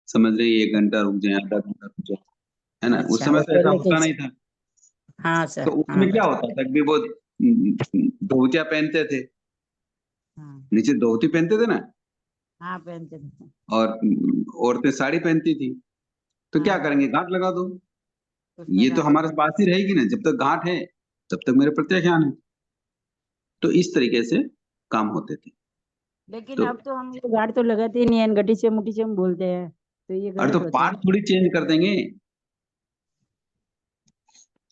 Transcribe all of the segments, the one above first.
समझ रहे हैं, 1 घंटा रुक जाए, आधा घंटा रुक जाए, है ना। उस अच्छा, समय वो तो ऐसा पहले होता से। नहीं था। हाँ तो सर, हाँ उसमें क्या होता था कि वो धोतिया पहनते थे, हाँ। नीचे धोती पहनते थे ना, हाँ पहनते थे। और औरतें साड़ी पहनती थी। तो क्या हाँ, करेंगे, गांठ लगा दो। उसमें ये तो गांठ हमारे लगा। पास ही रहेगी ना, जब तक गांठ है तब तक मेरे प्रत्याख्यान है। तो इस तरीके से काम होते थे। लेकिन तो अब तो हम ये गांठ तो लगाते ही नहीं है, गटी से मुटी से हम बोलते हैं, तो ये अरे तो गलत होता है पार्ट ना। थोड़ी चेंज कर देंगे,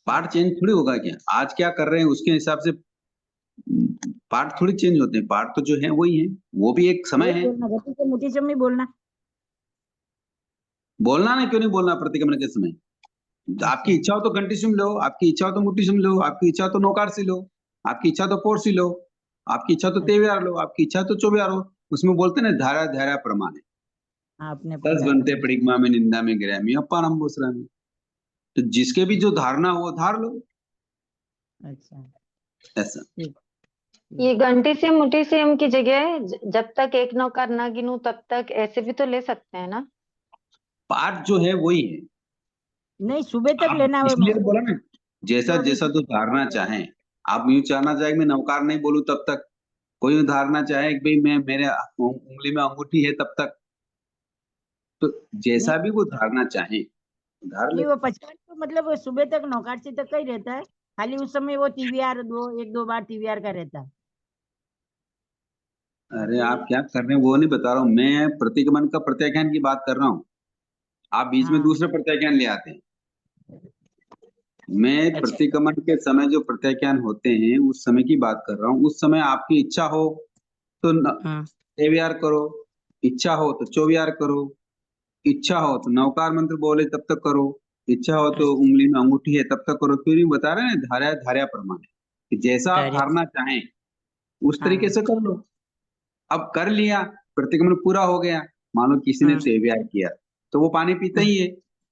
पार्ट चेंज थोड़ी होगा क्या, आज क्या कर रहे हैं उसके हिसाब से पार्ट थोड़ी चेंज होते हैं, पार्ट तो जो है वही है, वो भी एक समय वही है। बोलना, गटी से मुटी से हम ही बोलना। बोलना नहीं, क्यों नहीं बोलना प्रतिक्रमण के समय। आपकी अच्छा। इच्छा हो तो घंटी सुन लो, आपकी इच्छा हो तो मुट्ठी सुन लो, आपकी इच्छा हो तो नौकार सी लो, आपकी इच्छा हो तो पोर सी लो, आपकी इच्छा हो तो अच्छा, तेव्यार लो, आपकी इच्छा हो तो चौबियार हो। उसमें बोलते ना, धारा धारा प्रमाण है, आपने तस बताया बनते था। परिक्रमा में निंदा में गिरामी अपारम में। तो जिसके भी जो धारणा हो वो धार लो, अच्छा, ऐसा। ठीक ये ठीक। घंटी से मुठी से हम की जगह जब तक एक नौकर ना गिनूं तब तक ऐसे भी तो ले सकते हैं ना। पाठ जो है वही है। नहीं, सुबह तक आप लेना है इसलिए तो बोला ना, जैसा तो भी जैसा तो धारना चाहे। आप यूं चाहना चाहे कि मैं नौकार नहीं बोलूं तब तक, कोई यूं धारना चाहे कि भाई मैं मेरे उंगली में अंगूठी है तब तक, तो नहीं। जैसा भी वो धारना चाहे धार ले। नहीं, वो 55 तो मतलब वो सुबह तक नौकाट से तक का ही रहता है। खाली उस समय वो टीवीआर एक दो बार टीवीआर का रहता है। अरे बाकी। आप क्या कर रहे हैं वो नहीं बता रहा हूँ, मैं प्रतिगमन का प्रत्याख्यान की बात कर रहा हूँ। आप बीच में हाँ। दूसरे प्रत्याख्यान ले आते हैं। मैं अच्छा। प्रतिगमन के समय जो प्रत्याख्यान होते हैं उस समय की बात कर रहा हूँ। उस समय आपकी इच्छा हो तो हाँ। तेवियार करो, इच्छा हो तो चौवियार करो, इच्छा हो तो नवकार मंत्र बोले तब तक करो, इच्छा हो तो अच्छा। उंगली में अंगूठी है तब तक करो। क्यों नहीं बता रहे हैं, धारा धारा प्रमाण है कि जैसा आप डायरेक्ट। धारना चाहें उस तरीके हाँ। से कर लो। अब कर लिया, प्रतिक्रमण पूरा हो गया, मान लो किसी ने हाँ। तेवियार किया, तो वो पानी पीता हाँ। ही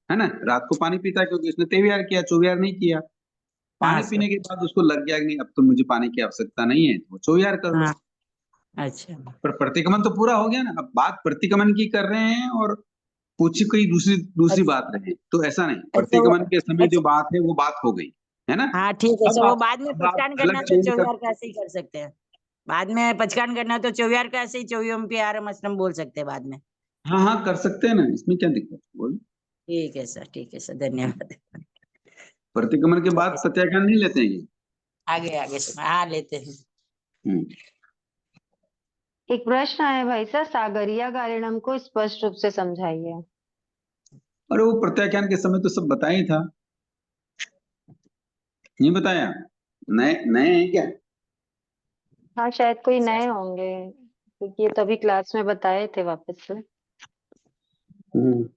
है ना, रात को पानी पीता है क्योंकि उसने तेवियार किया, चौवियार नहीं किया। हाँ पानी सर। पीने के बाद उसको लग गया कि नहीं अब तो मुझे पानी की आवश्यकता नहीं है, तो चौवियार कर लो। हाँ। अच्छा। पर प्रतिक्रमण तो पूरा हो गया ना, अब बात प्रतिक्रमण की कर रहे हैं और कुछ कोई दूसरी दूसरी अच्छा। बात रहे, तो ऐसा नहीं, अच्छा वो। प्रतिक्रमण के समय जो अच्छा। बात है वो बात हो गई, है ना। हाँ ठीक है सर, वो बाद में अब आप पचकान करना अलग है तो चेंज कर। चौवियार का ऐसे ही कर सकते हैं। बाद में पचकान करना है तो चौवियार का ऐसे ही चौवियम प्यार मस्तम बोल सकते हैं बाद में। हाँ हाँ कर सकते हैं ना, इसमें क्या दिक्कत है, बोल। ठीक है सर, ठीक है सर, धन्यवाद। प्रतिक्रमण के ठीक बाद है सर। प्रत्याख्यान नहीं लेते हैं ये। आगे आगे सर, हाँ लेते हैं। हम्म। एक प्रश्न है भाई साहब, सागरिया गारिणम को स्पष्ट रूप से समझाइए। अरे वो प्रत्याख्यान के समय तो सब बताया ही था, नहीं बताया, नए नए हैं क्या। हाँ शायद कोई नए होंगे, क्योंकि ये तभी क्लास में बताए थे वापस से। हम्म।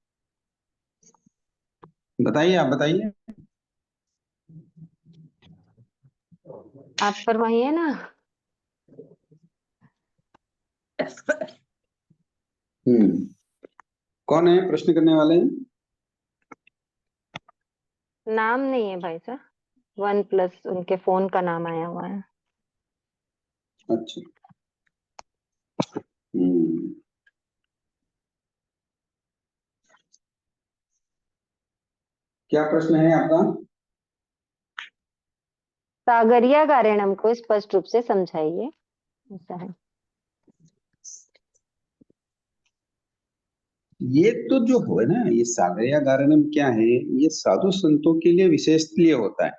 बताइए, आप बताइए। आप फरमाइए ना। हम्म। कौन है प्रश्न करने वाले हैं। नाम नहीं है भाई साहब, 1+ उनके फोन का नाम आया हुआ है। अच्छा। हम्म। क्या प्रश्न है आपका। सागरिया गारिणम को स्पष्ट रूप से समझाइए, ऐसा है। ये तो जो है ना, ये सागरिया गारणम क्या है, ये साधु संतों के लिए विशेष लिए होता है।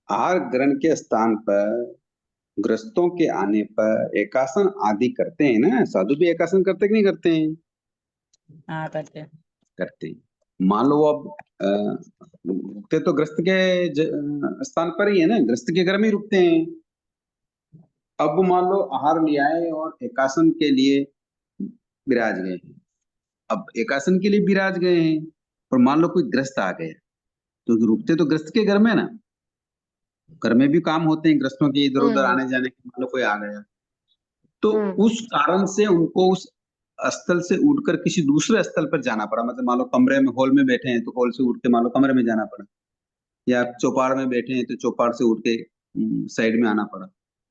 आहार ग्रहण के स्थान पर ग्रस्तों के आने पर एकासन आदि करते हैं ना, साधु भी एकासन करते कि नहीं करते हैं। हाँ करते हैं। करते हैं। मान लो अब रुकते तो ग्रस्त के स्थान पर ही है ना, ग्रस्त के घर में ही रुकते हैं। अब मान लो आहार लिया है और एकासन के लिए विराज गए हैं। अब एकासन के लिए विराज गए हैं, और मान लो कोई ग्रस्त आ गया, तो रुकते तो ग्रस्त के घर में ना, घर में भी काम होते हैं ग्रस्तों के इधर उधर हम्म आने जाने के, मान लो कोई आ गया, तो हम्म उस कारण से उनको उस स्थल से उठकर किसी दूसरे स्थल पर जाना पड़ा। मतलब मान लो कमरे में हॉल में बैठे हैं तो हॉल से उठ के मान लो कमरे में जाना पड़ा, या चौपाड़ में बैठे हैं तो चौपाड़ से उठ के साइड में आना पड़ा।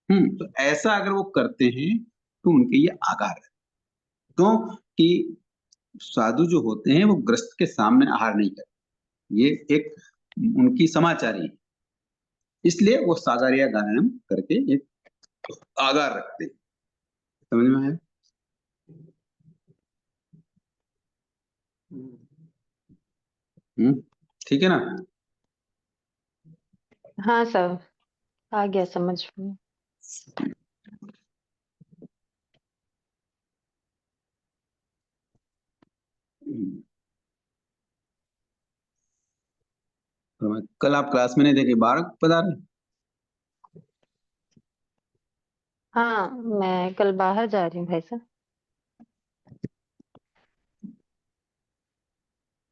तो ऐसा अगर वो करते हैं तो उनके ये आकार है। क्यों कि साधु जो होते हैं वो ग्रस्त के सामने आहार नहीं करते, ये एक उनकी समाचारी है, इसलिए वो सागारिया गायनम करके एक आगार रखते हैं। समझ में आया? ठीक है ना? हाँ सर, आ गया समझ में। कल आप क्लास में नहीं देखे, 12 पधारे? हाँ, मैं कल बाहर जा रही हूँ भाई साहब।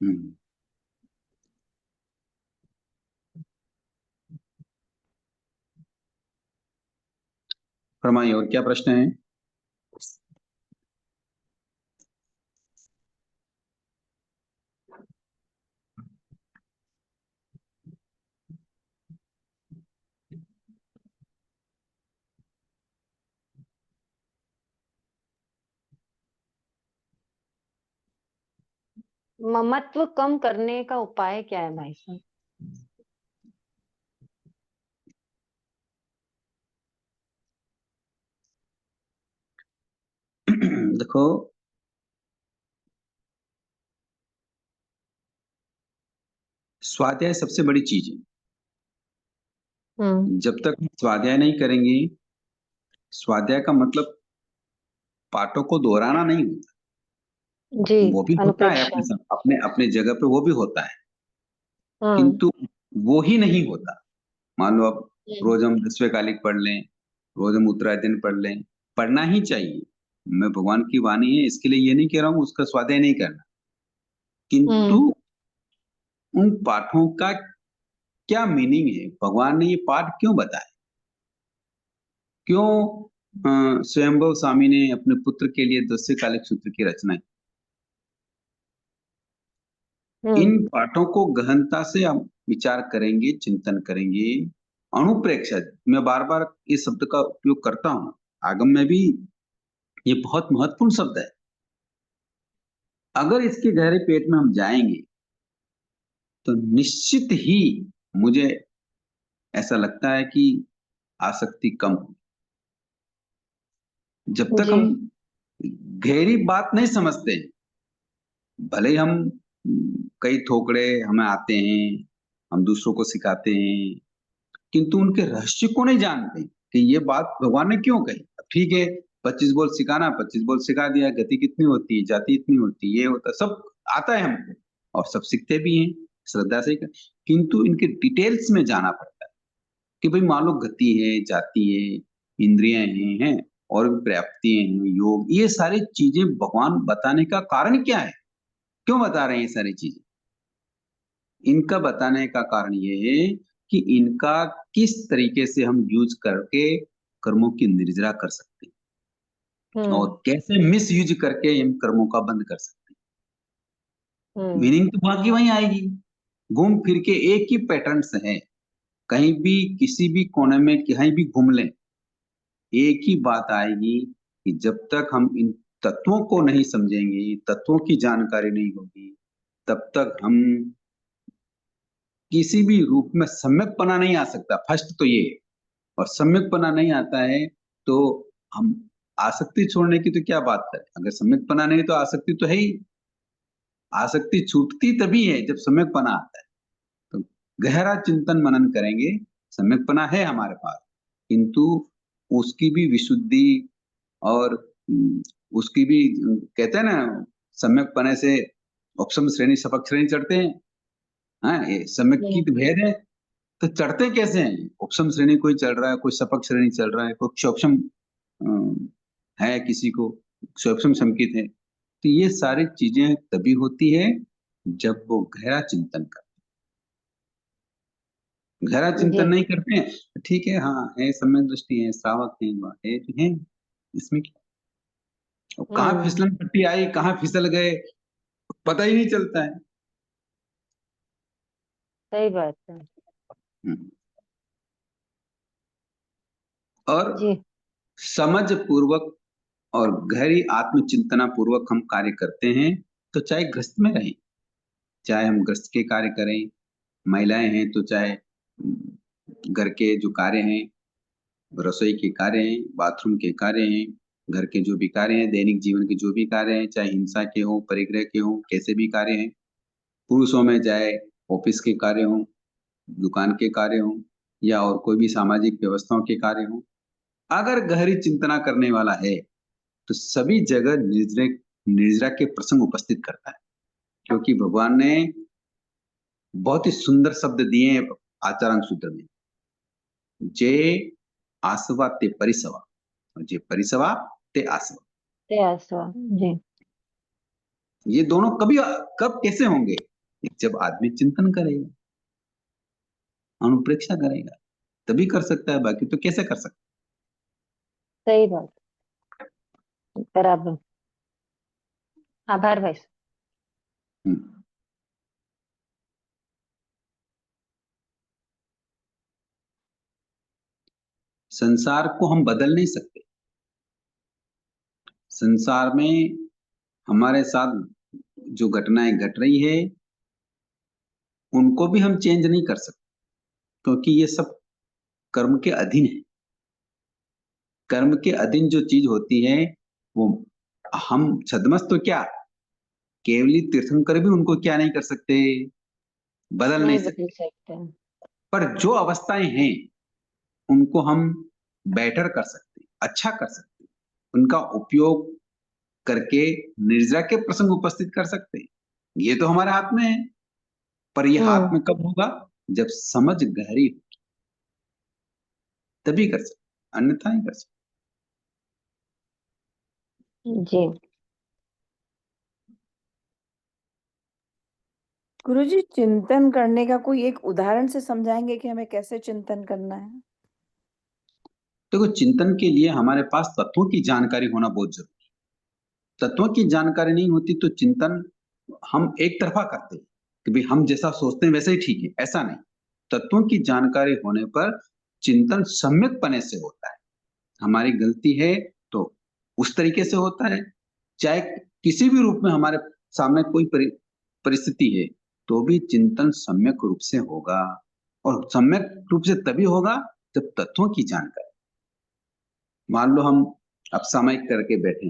हम्म, फरमाइए, और क्या प्रश्न है? ममत्व कम करने का उपाय क्या है भाई साहब? देखो, स्वाध्याय सबसे बड़ी चीज है। हम्म। जब तक हम स्वाध्याय नहीं करेंगे, स्वाध्याय का मतलब पाठों को दोहराना नहीं होता, जी। वो भी होता है अनुप्रेक्षा। अपने अपने जगह पे, वो भी होता है, हम्म। किंतु वो ही नहीं होता। मान लो अब हम्म। रोज हम 10वें कालिक पढ़ लें, रोज हम उत्तरायण पढ़ लें, पढ़ना ही चाहिए। मैं भगवान की वाणी है इसके लिए ये नहीं कह रहा हूँ उसका स्वाध्याय नहीं करना, किंतु हम्म। उन पाठों का क्या मीनिंग है, भगवान ने ये पाठ क्यों बताए, क्यों स्वयंभव स्वामी ने अपने पुत्र के लिए 10वें कालिक सूत्र की रचना की। इन हम्म। पाठों को गहनता से हम विचार करेंगे, चिंतन करेंगे। अनुप्रेक्षा, मैं बार बार इस शब्द का उपयोग करता हूँ, आगम में भी ये बहुत महत्वपूर्ण शब्द है। अगर इसके गहरे पेट में हम जाएंगे तो निश्चित ही मुझे ऐसा लगता है कि आसक्ति कम हो। जब तक जी। हम गहरी बात नहीं समझते, भले ही हम कई थोकड़े हमें आते हैं, हम दूसरों को सिखाते हैं, किंतु उनके रहस्य को नहीं जानते कि ये बात भगवान ने क्यों कही। अब ठीक है, 25 बोल सिखाना, 25 बोल सिखा दिया, गति कितनी होती है, जाति इतनी होती है, ये होता, सब आता है हमको और सब सीखते भी हैं श्रद्धा से, किंतु इनके डिटेल्स में जाना पड़ता है कि भाई मान लो गति है, जाति है, इंद्रियां हैं, और भी पर्याप्तियां हैं, योग, ये सारी चीजें भगवान बताने का कारण क्या है, क्यों बता रहे हैं ये सारी चीजें? इनका बताने का कारण ये है कि इनका किस तरीके से हम यूज करके कर्मों की निर्जरा कर सकते हैं और हम्म। कैसे मिस यूज करके इन कर्मों का बंद कर सकते हैं। हम्म। मीनिंग तो बाकी वहीं आएगी, घूम फिर के एक ही पैटर्न्स है, कहीं भी किसी भी कोने में कहीं भी घूम लें, एक ही बात आएगी कि जब तक हम इन तत्वों को नहीं समझेंगे, तत्वों की जानकारी नहीं होगी, तब तक हम किसी भी रूप में सम्यकपना नहीं आ सकता। फर्स्ट तो ये है। और सम्यकपना नहीं आता है तो हम आसक्ति छोड़ने की तो क्या बात करें, अगर सम्यकपना नहीं तो आसक्ति तो है ही। आसक्ति छूटती तभी है जब सम्यकपना आता है। तो गहरा चिंतन मनन करेंगे, सम्यकपना है हमारे पास, किंतु उसकी भी विशुद्धि और उसकी भी कहते हैं ना, सम्यकपने से उपशम श्रेणी सपक श्रेणी चढ़ते हैं। हाँ, ये सम्यक की तो भेद है, तो चढ़ते कैसे हैं? उपशम श्रेणी कोई चढ़ रहा है, कोई सपक श्रेणी चढ़ रहा है, कोई क्षोभम है, किसी को क्षोभम संकित है। तो ये सारी चीजें तभी होती है जब वो गहरा चिंतन कर, गहरा चिंतन जी। नहीं करते हैं तो ठीक है, हाँ है, सम्यक दृष्टि है, श्रावक है, वह है तो है, इसमें क्या? अब कहाँ हम्म। फिसलन पट्टी आई, कहाँ फिसल गए, पता ही नहीं चलता है। सही बात है। हम्म। और जी। समझ पूर्वक और गहरी आत्मचिंतना पूर्वक हम कार्य करते हैं तो चाहे गृहस्थ में रहें, चाहे हम गृहस्थ के कार्य करें, महिलाएं हैं तो चाहे घर के जो कार्य हैं, रसोई के कार्य हैं, बाथरूम के कार्य हैं, घर के जो भी कार्य हैं, दैनिक जीवन के जो भी कार्य हैं, चाहे हिंसा के हों, परिग्रह के हों, कैसे भी कार्य हैं, पुरुषों में चाहे ऑफिस के कार्य हों, दुकान के कार्य हों, या और कोई भी सामाजिक व्यवस्थाओं के कार्य हों, अगर गहरी चिंतना करने वाला है तो सभी जगह निर्जरा के प्रसंग उपस्थित करता है, क्योंकि भगवान ने बहुत ही सुंदर शब्द दिए हैं आचरण सूत्र में, जे आसवा ते परिसवा, और जे परिसवा ते आसवा। ते आसवा जी। ये दोनों कब कैसे होंगे? जब आदमी चिंतन करेगा, अनुप्रेक्षा करेगा, तभी कर सकता है, बाकी तो कैसे कर सकता सही बात, बराबर। आभार भाई साहब। है? संसार को हम बदल नहीं सकते। संसार में हमारे साथ जो घटनाएं घट रही है उनको भी हम चेंज नहीं कर सकते, क्योंकि ये सब कर्म के अधीन है। कर्म के अधीन जो चीज होती है वो हम छद्मस्त तो क्या, केवली तीर्थंकर भी उनको क्या नहीं कर सकते, बदल नहीं नहीं सकते। बदल सकते। पर जो अवस्थाएं हैं उनको हम बेटर कर सकते, अच्छा कर सकते, उनका उपयोग करके निर्जरा के प्रसंग उपस्थित कर सकते। ये तो हमारे हाथ में है, पर ये हाथ में कब होगा? जब समझ गहरी हो, तभी कर सकते, अन्यथा नहीं कर सकते। जी। गुरुजी, चिंतन करने का कोई एक उदाहरण से समझाएंगे कि हमें कैसे चिंतन करना है? देखो, चिंतन के लिए हमारे पास तत्वों की जानकारी होना बहुत जरूरी है। तत्वों की जानकारी नहीं होती तो चिंतन हम एक तरफा करते हैं कि भाई हम जैसा सोचते हैं वैसे ही ठीक है, ऐसा नहीं। तत्वों की जानकारी होने पर चिंतन सम्यकपने से होता है। हमारी गलती है तो उस तरीके से होता है, चाहे किसी भी रूप में हमारे सामने कोई परिस्थिति है तो भी चिंतन सम्यक रूप से होगा, और सम्यक रूप से तभी होगा जब तत्वों की जानकारी। मान लो हम अब सामयिक करके बैठे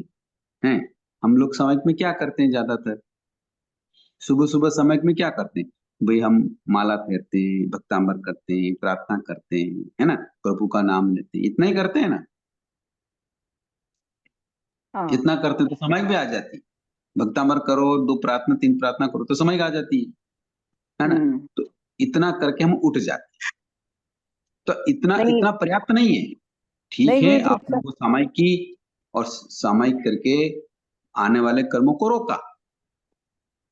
हैं, हम लोग सामयिक में क्या करते हैं? ज्यादातर सुबह सुबह सामयिक में क्या करते हैं? भाई हम माला फेरते हैं, भक्तांबर करते हैं, प्रार्थना करते हैं, है ना, प्रभु का नाम लेते हैं, इतना ही करते हैं ना। हाँ। इतना करते हैं तो सामयिक भी आ जाती है। भक्तांबर करो, 2 प्रार्थना 3 प्रार्थना करो तो सामयिक आ जाती है ना। तो इतना करके हम उठ जाते हैं, तो इतना नहीं इतना पर्याप्त नहीं है। ठीक नहीं है, गुरुजी, आपने वो सामयिक की और सामयिक करके आने वाले कर्मों को रोका,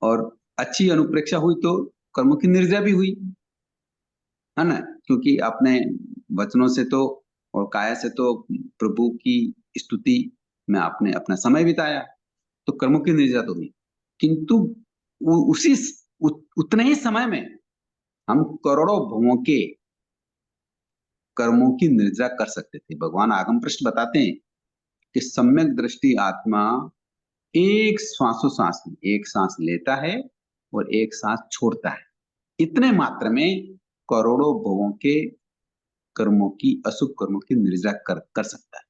और अच्छी अनुप्रेक्षा हुई तो कर्मों की निर्जरा भी हुई, है ना, क्योंकि आपने वचनों से तो और काया से तो प्रभु की स्तुति में आपने अपना समय बिताया, तो कर्मों की निर्जरा तो हुई। किंतु उसी उतने ही समय में हम करोड़ों भवों के कर्मों की निर्जरा कर सकते थे। भगवान आगम पृष्ठ बताते हैं कि सम्यक दृष्टि आत्मा एक श्वासोश्वास में एक सांस लेता है और एक सांस छोड़ता है, इतने मात्र में करोड़ों भवों के कर्मों की, अशुभ कर्मों की निर्जरा कर सकता है।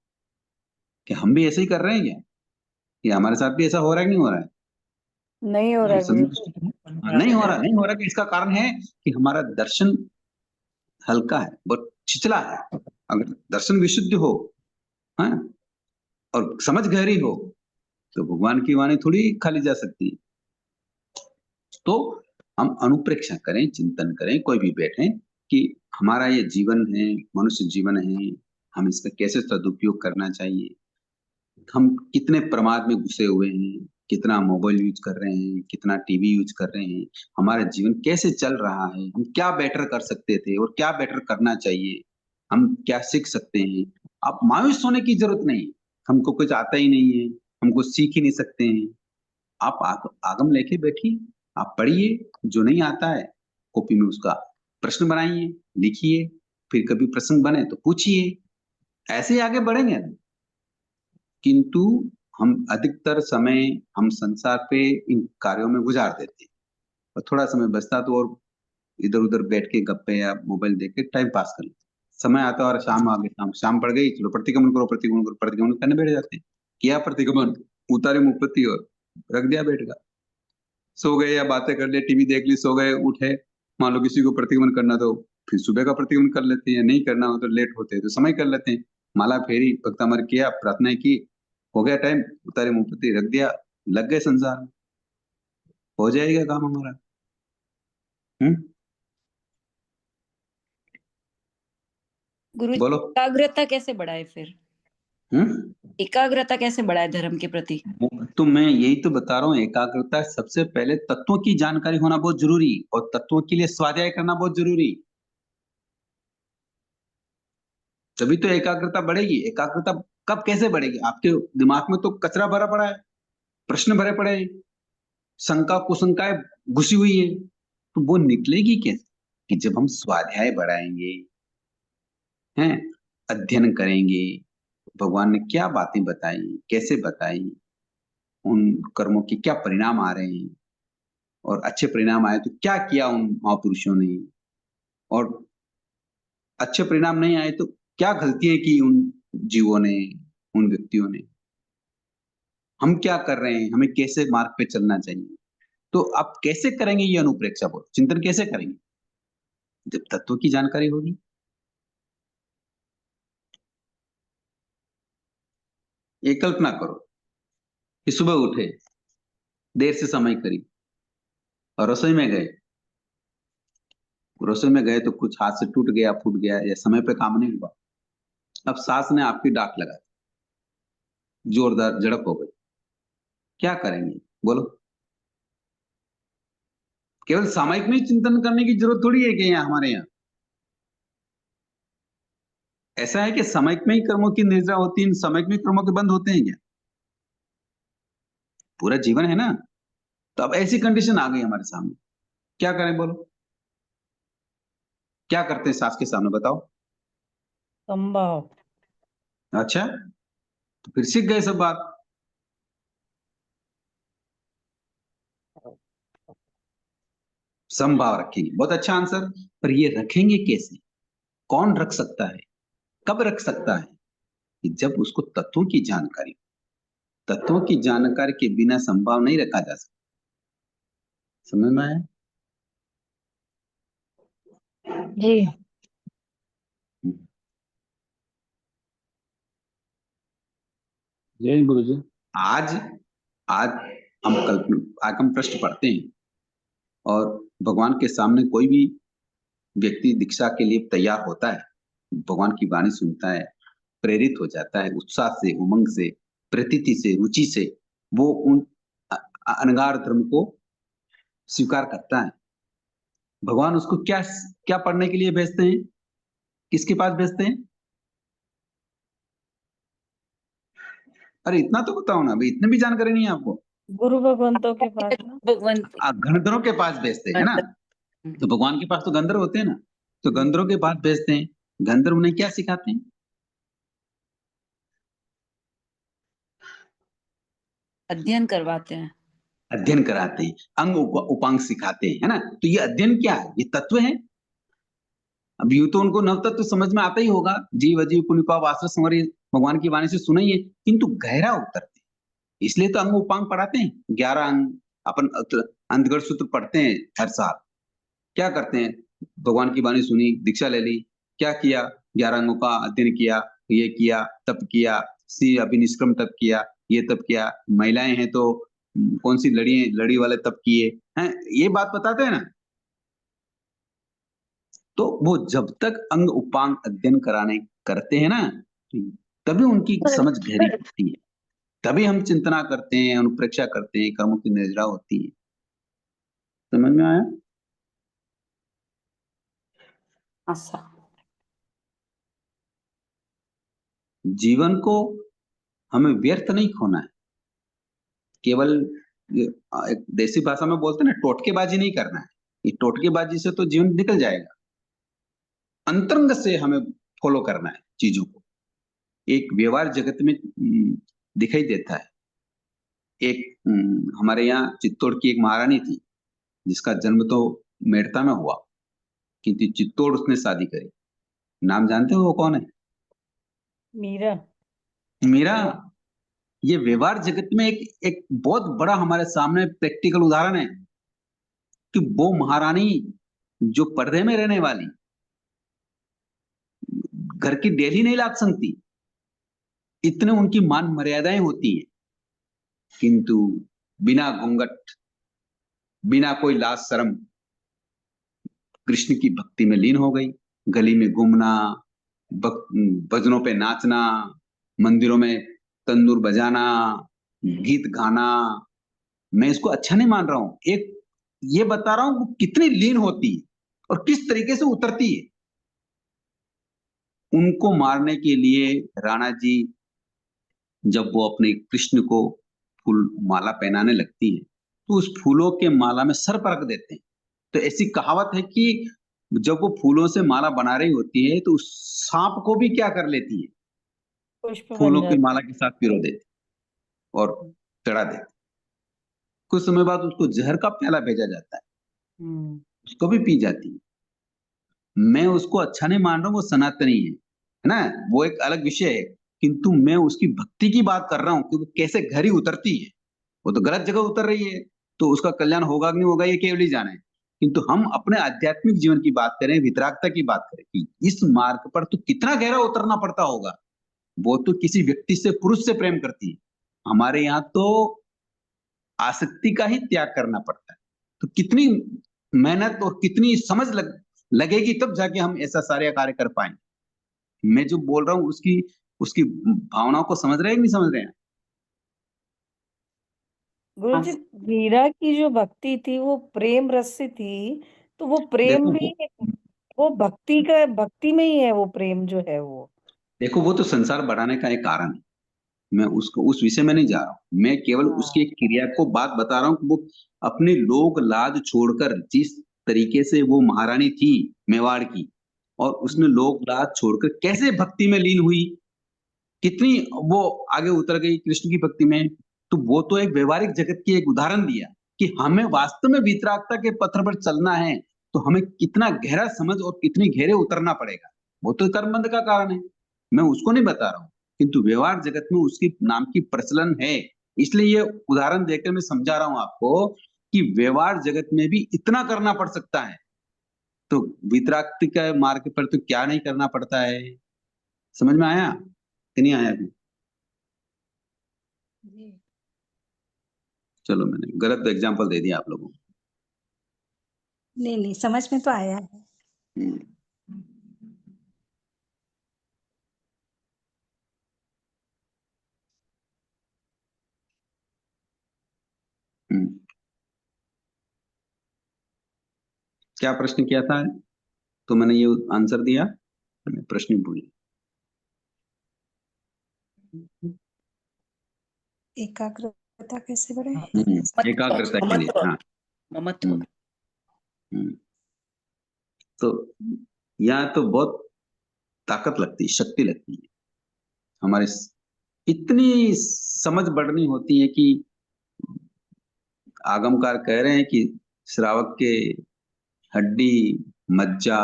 कि हम भी ऐसे ही कर रहे हैं क्या? कि हमारे साथ भी ऐसा हो रहा है कि नहीं हो रहा है? नहीं हो रहा है नहीं गुरुजी। हो रहा कि इसका कारण है कि हमारा दर्शन हल्का है, बहुत छिचला है। अगर दर्शन विशुद्ध हो, हाँ, और समझ गहरी हो, तो भगवान की वाणी थोड़ी खाली जा सकती है। तो हम अनुप्रेक्षा करें, चिंतन करें, कोई भी बैठे कि हमारा ये जीवन है, मनुष्य जीवन है, हम इसका कैसे सदुपयोग करना चाहिए। हम कितने प्रमाद में घुसे हुए हैं, कितना मोबाइल यूज कर रहे हैं, कितना टीवी यूज कर रहे हैं, हमारा जीवन कैसे चल रहा है, हम क्या बेटर कर सकते थे और क्या बेटर करना चाहिए, हम क्या सीख सकते हैं। आप मायूस होने की जरूरत नहीं, हमको कुछ आता ही नहीं है, हम कुछ सीख ही नहीं सकते हैं। आप आगम लेके बैठिए, आप पढ़िए, जो नहीं आता है कॉपी में उसका प्रश्न बनाइए, लिखिए, फिर कभी प्रसंग बने तो पूछिए, ऐसे ही आगे बढ़ेंगे। किंतु हम अधिकतर समय हम संसार पे इन कार्यों में गुजार देते हैं और थोड़ा समय बचता तो और इधर उधर बैठ के गप्पे या मोबाइल देख के टाइम पास कर लेते। समय आता है और शाम आ गई, शाम पड़ गई, चलो प्रतिक्रमण करो, प्रतिक्रमण करो, प्रतिक्रमण करने बैठ जाते हैं। किया प्रतिक्रमण, उतारे मुंह और रख दिया बैठ का, सो गए या बातें कर लिए, टीवी देख ली, सो गए, उठे, मान लो किसी को प्रतिक्रमण करना तो फिर सुबह का प्रतिक्रमण कर लेते हैं, नहीं करना हो तो लेट होते हैं तो समय कर लेते हैं। माला फेरी, भक्तामर किया, प्रार्थना की, हो गया टाइम, उतारे मुंह रख दिया, लग गए संसार में, हो जाएगा काम हमारा। गुरुजी, बोलो। एकाग्रता कैसे बढ़ाए फिर? एकाग्रता कैसे बढ़ाए धर्म के प्रति? तो मैं यही तो बता रहा हूँ, एकाग्रता सबसे पहले तत्वों की जानकारी होना बहुत जरूरी और तत्वों के लिए स्वाध्याय करना बहुत जरूरी, तभी तो एकाग्रता बढ़ेगी। एकाग्रता कब कैसे बढ़ेगी? आपके दिमाग में तो कचरा भरा पड़ा है, प्रश्न भरे पड़े हैं, शंका कुशंकाएं घुसी हुई है, तो वो निकलेगी कैसे? कि जब हम स्वाध्याय बढ़ाएंगे, हैं, अध्ययन करेंगे, भगवान ने क्या बातें बताई, कैसे बताई, उन कर्मों के क्या परिणाम आ रहे हैं, और अच्छे परिणाम आए तो क्या किया उन महापुरुषों ने, और अच्छे परिणाम नहीं आए तो क्या गलतियां की उन जीवों ने, उन व्यक्तियों ने, हम क्या कर रहे हैं, हमें कैसे मार्ग पे चलना चाहिए। तो आप कैसे करेंगे ये अनुप्रेक्षा? बोलो, चिंतन कैसे करेंगे? जब तत्व की जानकारी होगी। ये कल्पना करो कि सुबह उठे, देर से समय करी और रसोई में गए, रसोई में गए तो कुछ हाथ से टूट गया, फूट गया, या समय पे काम नहीं हुआ, अब सास ने आपकी डांट लगा दी, जोरदार झड़प हो गई, क्या करेंगे? बोलो। केवल सामयिक में ही चिंतन करने की जरूरत थोड़ी है कि यहाँ हमारे यहाँ ऐसा है कि सामयिक में ही कर्मों की निर्जा होती है, सामयिक में कर्मों के बंद होते हैं क्या? पूरा जीवन है ना। तो अब ऐसी कंडीशन आ गई हमारे सामने, क्या करें? बोलो, क्या करते हैं सास के सामने? बताओ। संभव। अच्छा, तो फिर सीख गए सब बात। संभाव रखेंगे, बहुत अच्छा आंसर। पर ये रखेंगे कैसे? कौन रख सकता है, कब रख सकता है? कि जब उसको तत्वों की जानकारी, तत्वों की जानकारी के बिना संभाव नहीं रखा जा सकता। समझ में आया? जी। जय गुरु जी। आज आज आज हम प्रश्न पढ़ते हैं और भगवान के सामने कोई भी व्यक्ति दीक्षा के लिए तैयार होता है, भगवान की वाणी सुनता है, प्रेरित हो जाता है, उत्साह से, उमंग से, प्रतीति से, रुचि से वो उन अनगार धर्म को स्वीकार करता है। भगवान उसको क्या क्या पढ़ने के लिए भेजते हैं? किसके पास भेजते हैं? अरे इतना तो बताओ ना भाई, इतने भी जानकारी नहीं है आपको। गुरु भगवंतों के पास ना। भगवान गंधर्वों के पास भेजते हैं, है ना। तो भगवान के पास तो गंधर्व होते हैं ना, तो गंधर्वों के पास भेजते हैं। गंधर्व उन्हें क्या सिखाते हैं? अध्ययन करवाते हैं। अध्ययन कराते हैं, अंग उपांग सिखाते हैं, है ना। तो ये अध्ययन क्या है? ये तत्व है। अब यूं तो उनको नव तत्व समझ में आता ही होगा, जीव अजीव पुण्य वासना संवरी भगवान की वाणी से सुना ही है, किंतु गहरा उतरते, इसलिए तो अंग उपांग पढ़ाते हैं। 11 अंग अपन अंधगढ़ सूत्र पढ़ते हैं हर साल। क्या करते हैं? भगवान की वाणी सुनी, दीक्षा ले ली, क्या किया? 11 अंगों का अध्ययन किया, ये किया, तप किया, सी अभिनिष्क्रम तप किया, ये तप किया। महिलाएं हैं तो कौन सी लड़ी वाले तप किए हैं, ये बात बताते हैं ना। तो वो जब तक अंग उपांग अध्ययन कराने करते हैं ना, तभी उनकी समझ गहरी होती है, तभी हम चिंतना करते हैं, अनुप्रेक्षा करते हैं, कर्मों की निर्जरा होती है। समझ में आया? अच्छा। जीवन को हमें व्यर्थ नहीं खोना है, केवल एक देसी भाषा में बोलते हैं ना, टोटकेबाजी नहीं करना है। ये टोटकेबाजी से तो जीवन निकल जाएगा। अंतरंग से हमें फॉलो करना है चीजों को। एक व्यवहार जगत में दिखाई देता है, एक हमारे यहाँ चित्तौड़ की एक महारानी थी, जिसका जन्म तो मेड़ता में हुआ, किंतु चित्तौड़ उसने शादी करी। नाम जानते हो वो कौन है? मीरा। मीरा। ये व्यवहार जगत में एक एक बहुत बड़ा हमारे सामने प्रैक्टिकल उदाहरण है कि वो महारानी जो पर्दे में रहने वाली, घर की डेली नहीं लाग सकती, इतने उनकी मान मर्यादाएं होती हैं, किंतु बिना घूंघट, बिना कोई लाज शर्म कृष्ण की भक्ति में लीन हो गई। गली में घूमना, भजनों पे नाचना, मंदिरों में तंदूर बजाना, गीत गाना, मैं इसको अच्छा नहीं मान रहा हूं, एक ये बता रहा हूं कितनी लीन होती है और किस तरीके से उतरती है। उनको मारने के लिए राणा जी जब वो अपने कृष्ण को फूल माला पहनाने लगती है तो उस फूलों के माला में सर्प रख देते हैं। तो ऐसी कहावत है कि जब वो फूलों से माला बना रही होती है तो उस सांप को भी क्या कर लेती है, पुष्प बन फूलों की जाता। माला के साथ पिरो देती और चढ़ा देती। कुछ समय बाद उसको जहर का प्याला भेजा जाता है, उसको भी पी जाती है। मैं उसको अच्छा नहीं मान रहा हूँ, वो सनातनी है ना, वो एक अलग विषय है, किंतु मैं उसकी भक्ति की बात कर रहा हूँ कि वो कैसे घर ही उतरती है। वो तो गलत जगह उतर रही है, तो उसका कल्याण होगा कि नहीं होगा ये केवल ही जाने। किंतु हम अपने आध्यात्मिक जीवन की बात करें, वितरागता की बात करें कि इस मार्ग पर तो कितना गहरा उतरना पड़ता होगा। वो तो किसी व्यक्ति से, पुरुष से प्रेम करती है, हमारे यहाँ तो आसक्ति का ही त्याग करना पड़ता है। तो कितनी मेहनत और कितनी समझ लगेगी तब जाके हम ऐसा सारे कार्य कर पाएंगे। मैं जो बोल रहा हूँ उसकी उसकी भावनाओं को समझ रहे हैं कि नहीं समझ रहे हैं? गुरु जी, मीरा की जो भक्ति थी वो प्रेम रस से थी, तो वो प्रेम देखो भी वो भक्ति का, भक्ति में ही है वो प्रेम जो है वो। देखो वो तो संसार बढ़ाने का एक कारण है। मैं उसको उस विषय में नहीं जा रहा हूँ, मैं केवल उसकी एक क्रिया को बात बता रहा हूँ कि वो अपने लोक लाज छोड़कर, जिस तरीके से वो महारानी थी मेवाड़ की, और उसने लोक लाज छोड़कर कैसे भक्ति में लीन हुई, कितनी वो आगे उतर गई कृष्ण की भक्ति में। तो वो तो एक व्यवहारिक जगत की एक उदाहरण दिया कि हमें वास्तव में वितरागता के पथ पर चलना है तो हमें कितना गहरा समझ और कितनी गहरे उतरना पड़ेगा। वो तो कर्मबंध का कारण है, मैं उसको नहीं बता रहा हूँ, किंतु व्यवहार जगत में उसकी नाम की प्रचलन है। इसलिए ये उदाहरण देकर मैं समझा रहा हूं आपको कि व्यवहार जगत में भी इतना करना पड़ सकता है, तो वितरागति के मार्ग पर तो क्या नहीं करना पड़ता है। समझ में आया कि नहीं आया अभी? चलो मैंने गलत एग्जांपल दे दिया आप लोगों को। नहीं समझ में तो आया है। हम्म। हम्म। क्या प्रश्न किया था? तो मैंने ये आंसर दिया, मैंने प्रश्न भूल। एकाग्रता कैसे बढ़े? एकाग्रता के लिए, हाँ। ममत्व। हम्म। तो यहाँ तो बहुत ताकत लगती है, शक्ति लगती है, हमारे इतनी समझ बढ़नी होती है कि आगमकार कह रहे हैं कि श्रावक के हड्डी, मज्जा,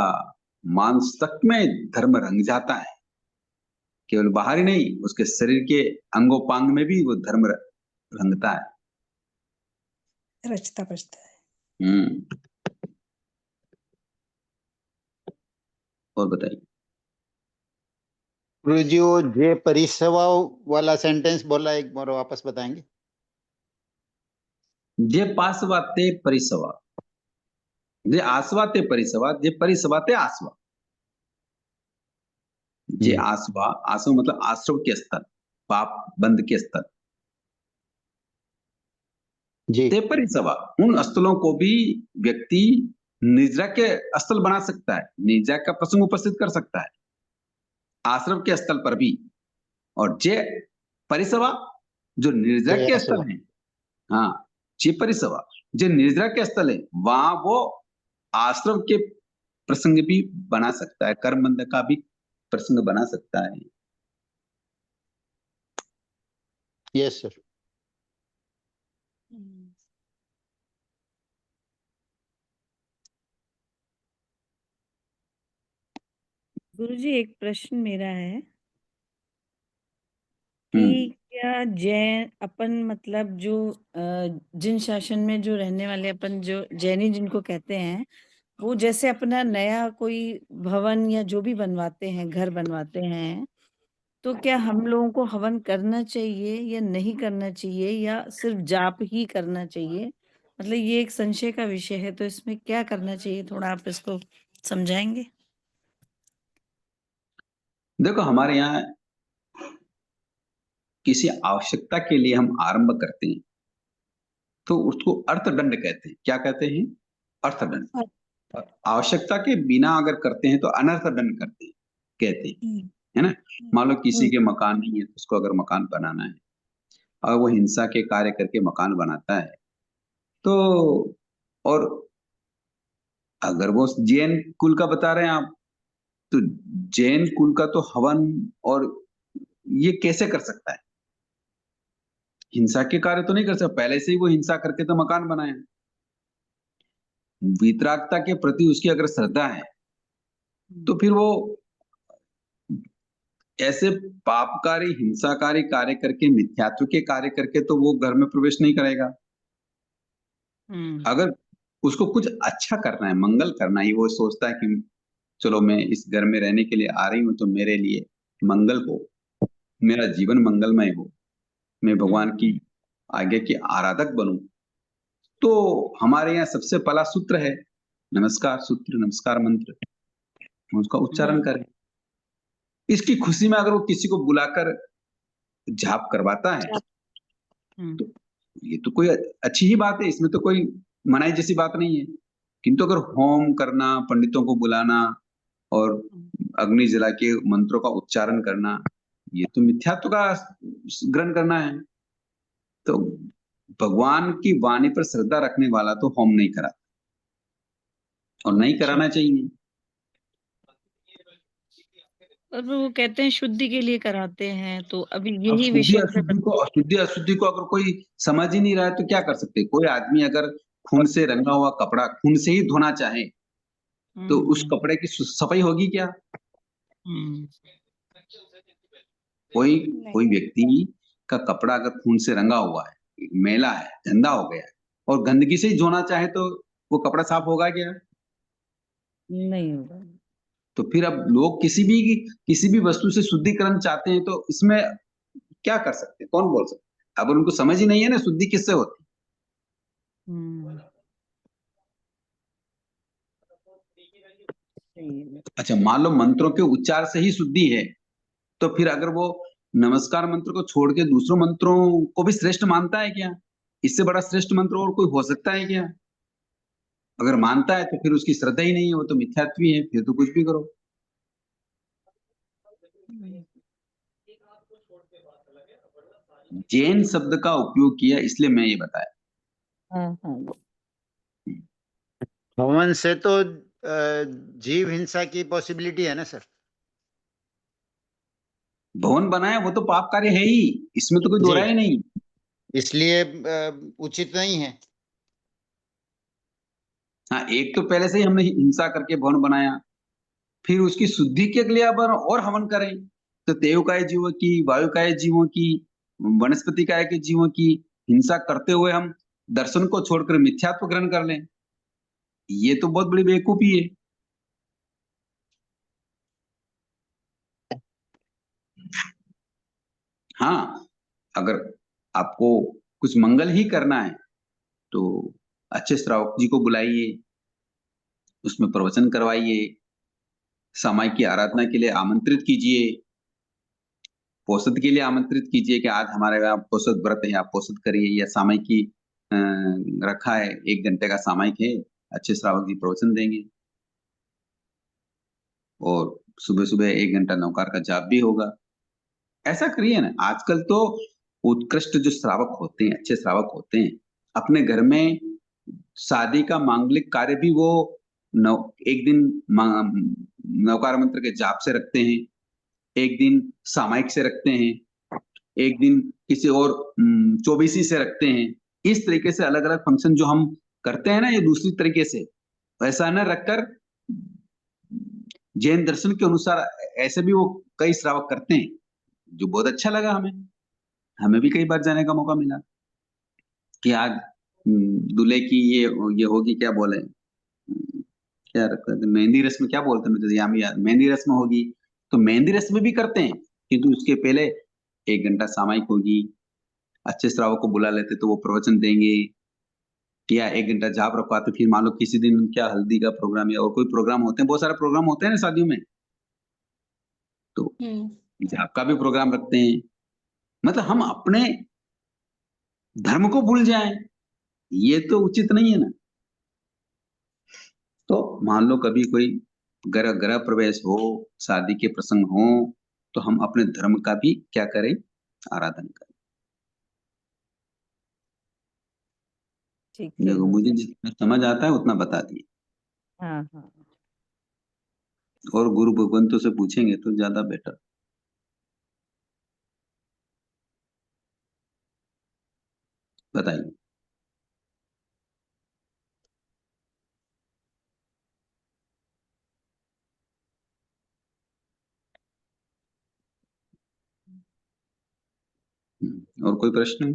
मांस तक में धर्म रंग जाता है। केवल बाहर ही नहीं, उसके शरीर के अंगोपांग में भी वो धर्म रंगता है, रचता बचता है। और बताइए। गुरुजी, वो जे परिसेवा वाला सेंटेंस बोला, एक बार वापस बताएंगे? जे पासवा ते परिसवा, जे आसवा ते परिसवा, जे परिसवा ते आसवा। जे आसवा, आसवा मतलब आश्रव के स्थल, पाप बंद के स्थल। जी। ते परिसवा, उन स्थलों को भी व्यक्ति निर्जरा के स्थल बना सकता है, निर्जरा का प्रसंग उपस्थित कर सकता है आश्रम के स्थल पर भी। और जे परिसवा जो निर्जरा के स्थल है, हाँ, जे परिसवा जो निर्जरा के स्थल है, वहां वो आश्रम के प्रसंग भी बना सकता है, कर्मबंध का भी प्रसंग बना सकता है। Yes sir. गुरुजी एक प्रश्न मेरा है हम्म कि क्या जैन अपन मतलब जो जिन शासन में जो रहने वाले अपन जो जैनी जिनको कहते हैं, वो जैसे अपना नया कोई भवन या जो भी बनवाते हैं, घर बनवाते हैं, तो क्या हम लोगों को हवन करना चाहिए या नहीं करना चाहिए या सिर्फ जाप ही करना चाहिए? मतलब ये एक संशय का विषय है, तो इसमें क्या करना चाहिए? थोड़ा आप इसको समझाएंगे? देखो, हमारे यहाँ किसी आवश्यकता के लिए हम आरंभ करते हैं तो उसको अर्थदंड कहते हैं। क्या कहते हैं? अर्थदंड। और आवश्यकता के बिना अगर करते हैं तो अनर्थदंड करते हैं, कहते हैं, हम्म, है ना? मान लो किसी के मकान नहीं है तो उसको अगर मकान बनाना है और वो हिंसा के कार्य करके मकान बनाता है, तो और अगर वो जैन कुल का बता रहे हैं आप, तो जैन कुल का तो हवन और ये कैसे कर सकता है? हिंसा के कार्य तो नहीं कर सकता, पहले से ही वो हिंसा करके तो मकान बनाया। वितरागता के प्रति उसकी अगर श्रद्धा है तो फिर वो ऐसे पापकारी हिंसाकारी कार्य करके, मिथ्यात्व के कार्य करके तो वो घर में प्रवेश नहीं करेगा। अगर उसको कुछ अच्छा करना है, मंगल करना है, वो सोचता है कि चलो मैं इस घर में रहने के लिए आ रही हूँ तो मेरे लिए मंगल हो, मेरा जीवन मंगलमय हो, मैं भगवान की आज्ञा की आराधक बनूं, तो हमारे यहाँ सबसे पहला सूत्र है नमस्कार सूत्र, नमस्कार मंत्र, हम उसका उच्चारण करें। इसकी खुशी में अगर वो किसी को बुलाकर जाप करवाता है तो ये तो कोई अच्छी ही बात है, इसमें तो कोई मनाही जैसी बात नहीं है। किंतु अगर होम करना, पंडितों को बुलाना और अग्नि जला के मंत्रों का उच्चारण करना, ये तो मिथ्यात्व का ग्रहण करना है। तो भगवान की वाणी पर श्रद्धा रखने वाला तो होम नहीं कराता और नहीं कराना चाहिए। और वो कहते हैं शुद्धि के लिए कराते हैं, तो अभी अब यही शुद्धि विषय पे अशुद्धि को, अशुद्धि अशुद्धि को अगर कोई समझ ही नहीं रहा है तो क्या कर सकते हैं? कोई आदमी अगर खून से रंगा हुआ कपड़ा खून से ही धोना चाहे तो उस कपड़े की सफाई होगी क्या? कोई कोई व्यक्ति का कपड़ा अगर खून से रंगा हुआ है, मैला है, गंदा हो गया है और गंदगी से ही धोना चाहे तो वो कपड़ा साफ होगा क्या? नहीं होगा। तो फिर अब लोग किसी भी वस्तु से शुद्धिकरण चाहते हैं तो इसमें क्या कर सकते हैं? कौन बोल सकता है? अगर उनको समझ ही नहीं है ना शुद्धि किससे होती हम्म, सही है। अच्छा, मान लो मंत्रों के उच्चार से ही शुद्धि है तो फिर अगर वो नमस्कार मंत्र को छोड़ के दूसरों मंत्रों को भी श्रेष्ठ मानता है क्या? इससे बड़ा श्रेष्ठ मंत्र और कोई हो सकता है क्या? अगर मानता है तो फिर उसकी श्रद्धा ही नहीं है, वो तो मिथ्यात्वी है, फिर तो कुछ भी करो। जैन शब्द का उपयोग किया इसलिए मैं ये बताया। हवन से तो जीव हिंसा की पॉसिबिलिटी है ना सर? भवन बनाया वो तो पाप कार्य है ही, इसमें तो कोई दो जी। राय नहीं। इसलिए उचित नहीं है। हाँ, एक तो पहले से ही हमने हिंसा करके भवन बनाया, फिर उसकी शुद्धि के लिए अब और हवन करें तो देवकाय जीवों की, वायुकाय जीवों की, वनस्पति काय के जीवों की हिंसा करते हुए हम दर्शन को छोड़कर मिथ्यात्व ग्रहण कर लें, ये तो बहुत बड़ी बेवकूफी है। हाँ, अगर आपको कुछ मंगल ही करना है तो अच्छे श्रावक जी को बुलाइए, उसमें प्रवचन करवाइए, सामायिक की आराधना के लिए आमंत्रित कीजिए, पोषद के लिए आमंत्रित कीजिए कि आज हमारे यहाँ पोषद व्रत है, आप पोषद करिए, या सामायिक की रखा है 1 घंटे का सामायिक है, अच्छे श्रावक जी प्रवचन देंगे और सुबह सुबह 1 घंटा नौकार का जाप भी होगा। ऐसा करिए ना। आजकल तो उत्कृष्ट जो श्रावक होते हैं, अच्छे श्रावक होते हैं, अपने घर में शादी का मांगलिक कार्य भी वो एक दिन नौकार मंत्र के जाप से रखते हैं, एक दिन सामायिक से रखते हैं, एक दिन किसी और चौबीसी से रखते हैं। इस तरीके से अलग अलग फंक्शन जो हम करते हैं ना, ये दूसरी तरीके से वैसा न रखकर जैन दर्शन के अनुसार ऐसे भी वो कई श्रावक करते हैं, जो बहुत अच्छा लगा हमें। हमें भी कई बार जाने का मौका मिला कि आज दूल्हे की ये होगी, क्या बोले, क्या रखते थे, मेहंदी रस्म क्या बोलते हैं, मुझे याद, मेहंदी रस्म होगी, तो मेहंदी रस्म भी करते हैं, किंतु उसके पहले 1 घंटा सामायिक होगी, अच्छे श्रावक को बुला लेते तो वो प्रवचन देंगे, या 1 घंटा जाप रखवाते, फिर मान लो किसी दिन क्या हल्दी का प्रोग्राम या और कोई प्रोग्राम होते हैं, बहुत सारे प्रोग्राम होते हैं ना शादियों में, तो जाप का भी प्रोग्राम रखते हैं। मतलब हम अपने धर्म को भूल जाएं, ये तो उचित नहीं है ना। तो मान लो कभी कोई गृह प्रवेश हो, शादी के प्रसंग हो, तो हम अपने धर्म का भी क्या करें, आराधन करें। ठीक है। देखो, मुझे जितना समझ आता है उतना बता दिए, हाँ हाँ। और गुरु भगवंतों से पूछेंगे तो ज्यादा बेटर। बताइए। और कोई प्रश्न है?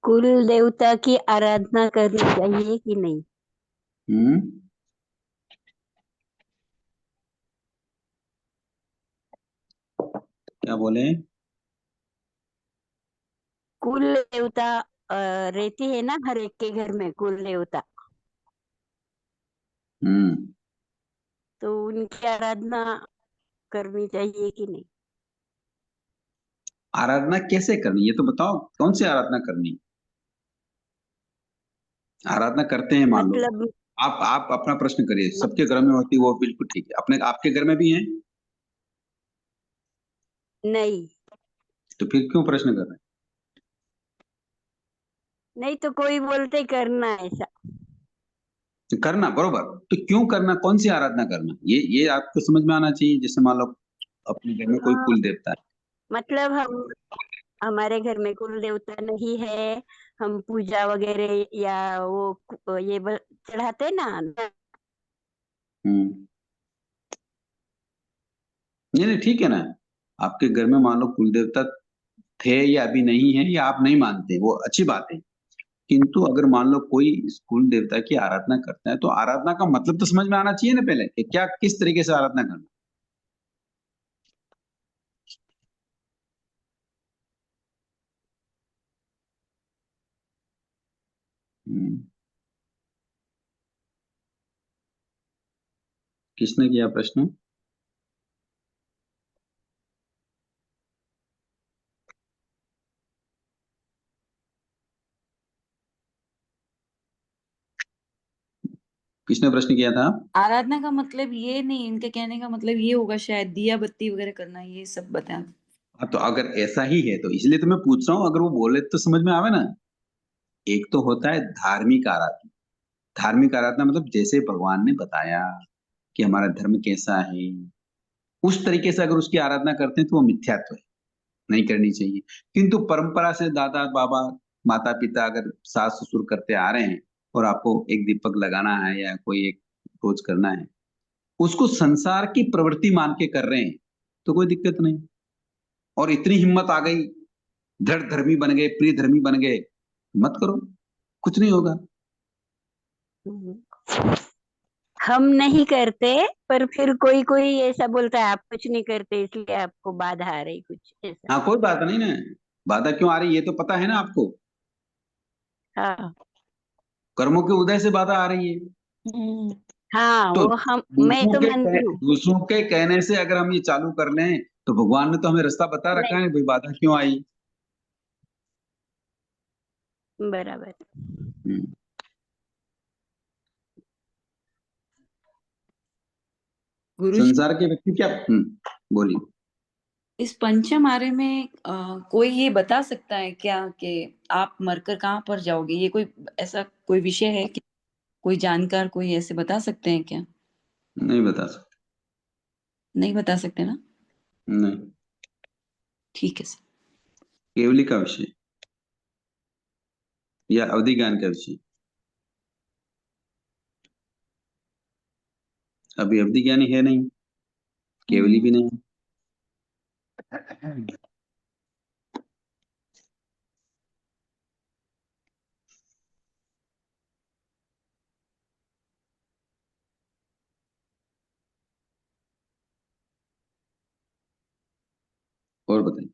कुल देवता की आराधना करनी चाहिए कि नहीं? हम्म क्या बोले? कुल देवता रहती है ना हर एक के घर में, कुल देवता, हम्म तो उनकी आराधना करनी चाहिए कि नहीं? आराधना कैसे करनी, ये तो बताओ, कौन सी आराधना करनी? आराधना करते हैं मान लो, मतलब आप अपना प्रश्न करिए, सबके घर में होती है वो बिल्कुल ठीक है, अपने आपके घर में भी है, नहीं, तो फिर क्यों प्रश्न कर रहे नहीं तो कोई बोलते करना ऐसा। हैं? करना बरोबर, तो क्यों करना, कौन सी आराधना करना, ये आपको समझ में आना चाहिए। जैसे मान लो अपने घर में कोई हाँ, कुल देवता है, मतलब हमारे घर में कुल देवता नहीं है, हम पूजा वगैरह या वो चढ़ाते ना। हम्म नहीं ठीक है ना, आपके घर में मान लो कुल देवता थे या अभी नहीं है, या आप नहीं मानते, वो अच्छी बात है, किंतु अगर मान लो कोई इस कुल देवता की आराधना करता है, तो आराधना का मतलब तो समझ में आना चाहिए ना पहले, कि क्या किस तरीके से आराधना करना। हम्म, किसने किया प्रश्न? किसने प्रश्न किया था? आराधना का मतलब ये नहीं, इनके कहने का मतलब ये होगा शायद दिया बत्ती वगैरह करना, ये सब बताएं। हाँ, तो अगर ऐसा ही है तो इसलिए तो मैं पूछ रहा हूँ, अगर वो बोले तो समझ में आवे ना। एक तो होता है धार्मिक आराधना, धार्मिक आराधना मतलब जैसे भगवान ने बताया कि हमारा धर्म कैसा है, उस तरीके से अगर उसकी आराधना करते हैं तो वो मिथ्यात्व है, नहीं करनी चाहिए। किंतु परंपरा से दादा बाबा माता पिता अगर सास ससुर करते आ रहे हैं, और आपको एक दीपक लगाना है या कोई एक रोज करना है, उसको संसार की प्रवृत्ति मान के कर रहे हैं, तो कोई दिक्कत नहीं। और इतनी हिम्मत आ गई, दृढ़ धर्मी बन गए, प्रिय धर्मी बन गए, मत करो, कुछ नहीं होगा। हम नहीं करते, पर फिर कोई कोई ऐसा बोलता है आप कुछ नहीं करते इसलिए आपको बाधा आ रही, कुछ ऐसा। हाँ, कोई बात नहीं ना, बाधा क्यों आ रही ये तो पता है ना आपको, हाँ। कर्मों के उदय से बाधा आ रही है। हाँ, तो मैं तो मानती हूँ। दूसरों के कहने से अगर हम ये चालू कर लें, तो भगवान ने तो हमें रास्ता बता रखा नहीं, है, भाई बाधा क्यों आई। बराबर। हम्म, गुरु जी, संसार के व्यक्ति क्या, बोलिए। इस पंचम आर्य में कोई ये बता सकता है क्या कि आप मरकर कहाँ पर जाओगे? ये कोई ऐसा कोई विषय है कि कोई जानकार कोई ऐसे बता सकते हैं क्या? नहीं बता सकते। नहीं बता सकते ना? नहीं, ठीक है सर। केवली का विषय या अवधि ज्ञान का विषय। अभी अवधि ज्ञानी है नहीं, केवली भी नहीं। और बताइए।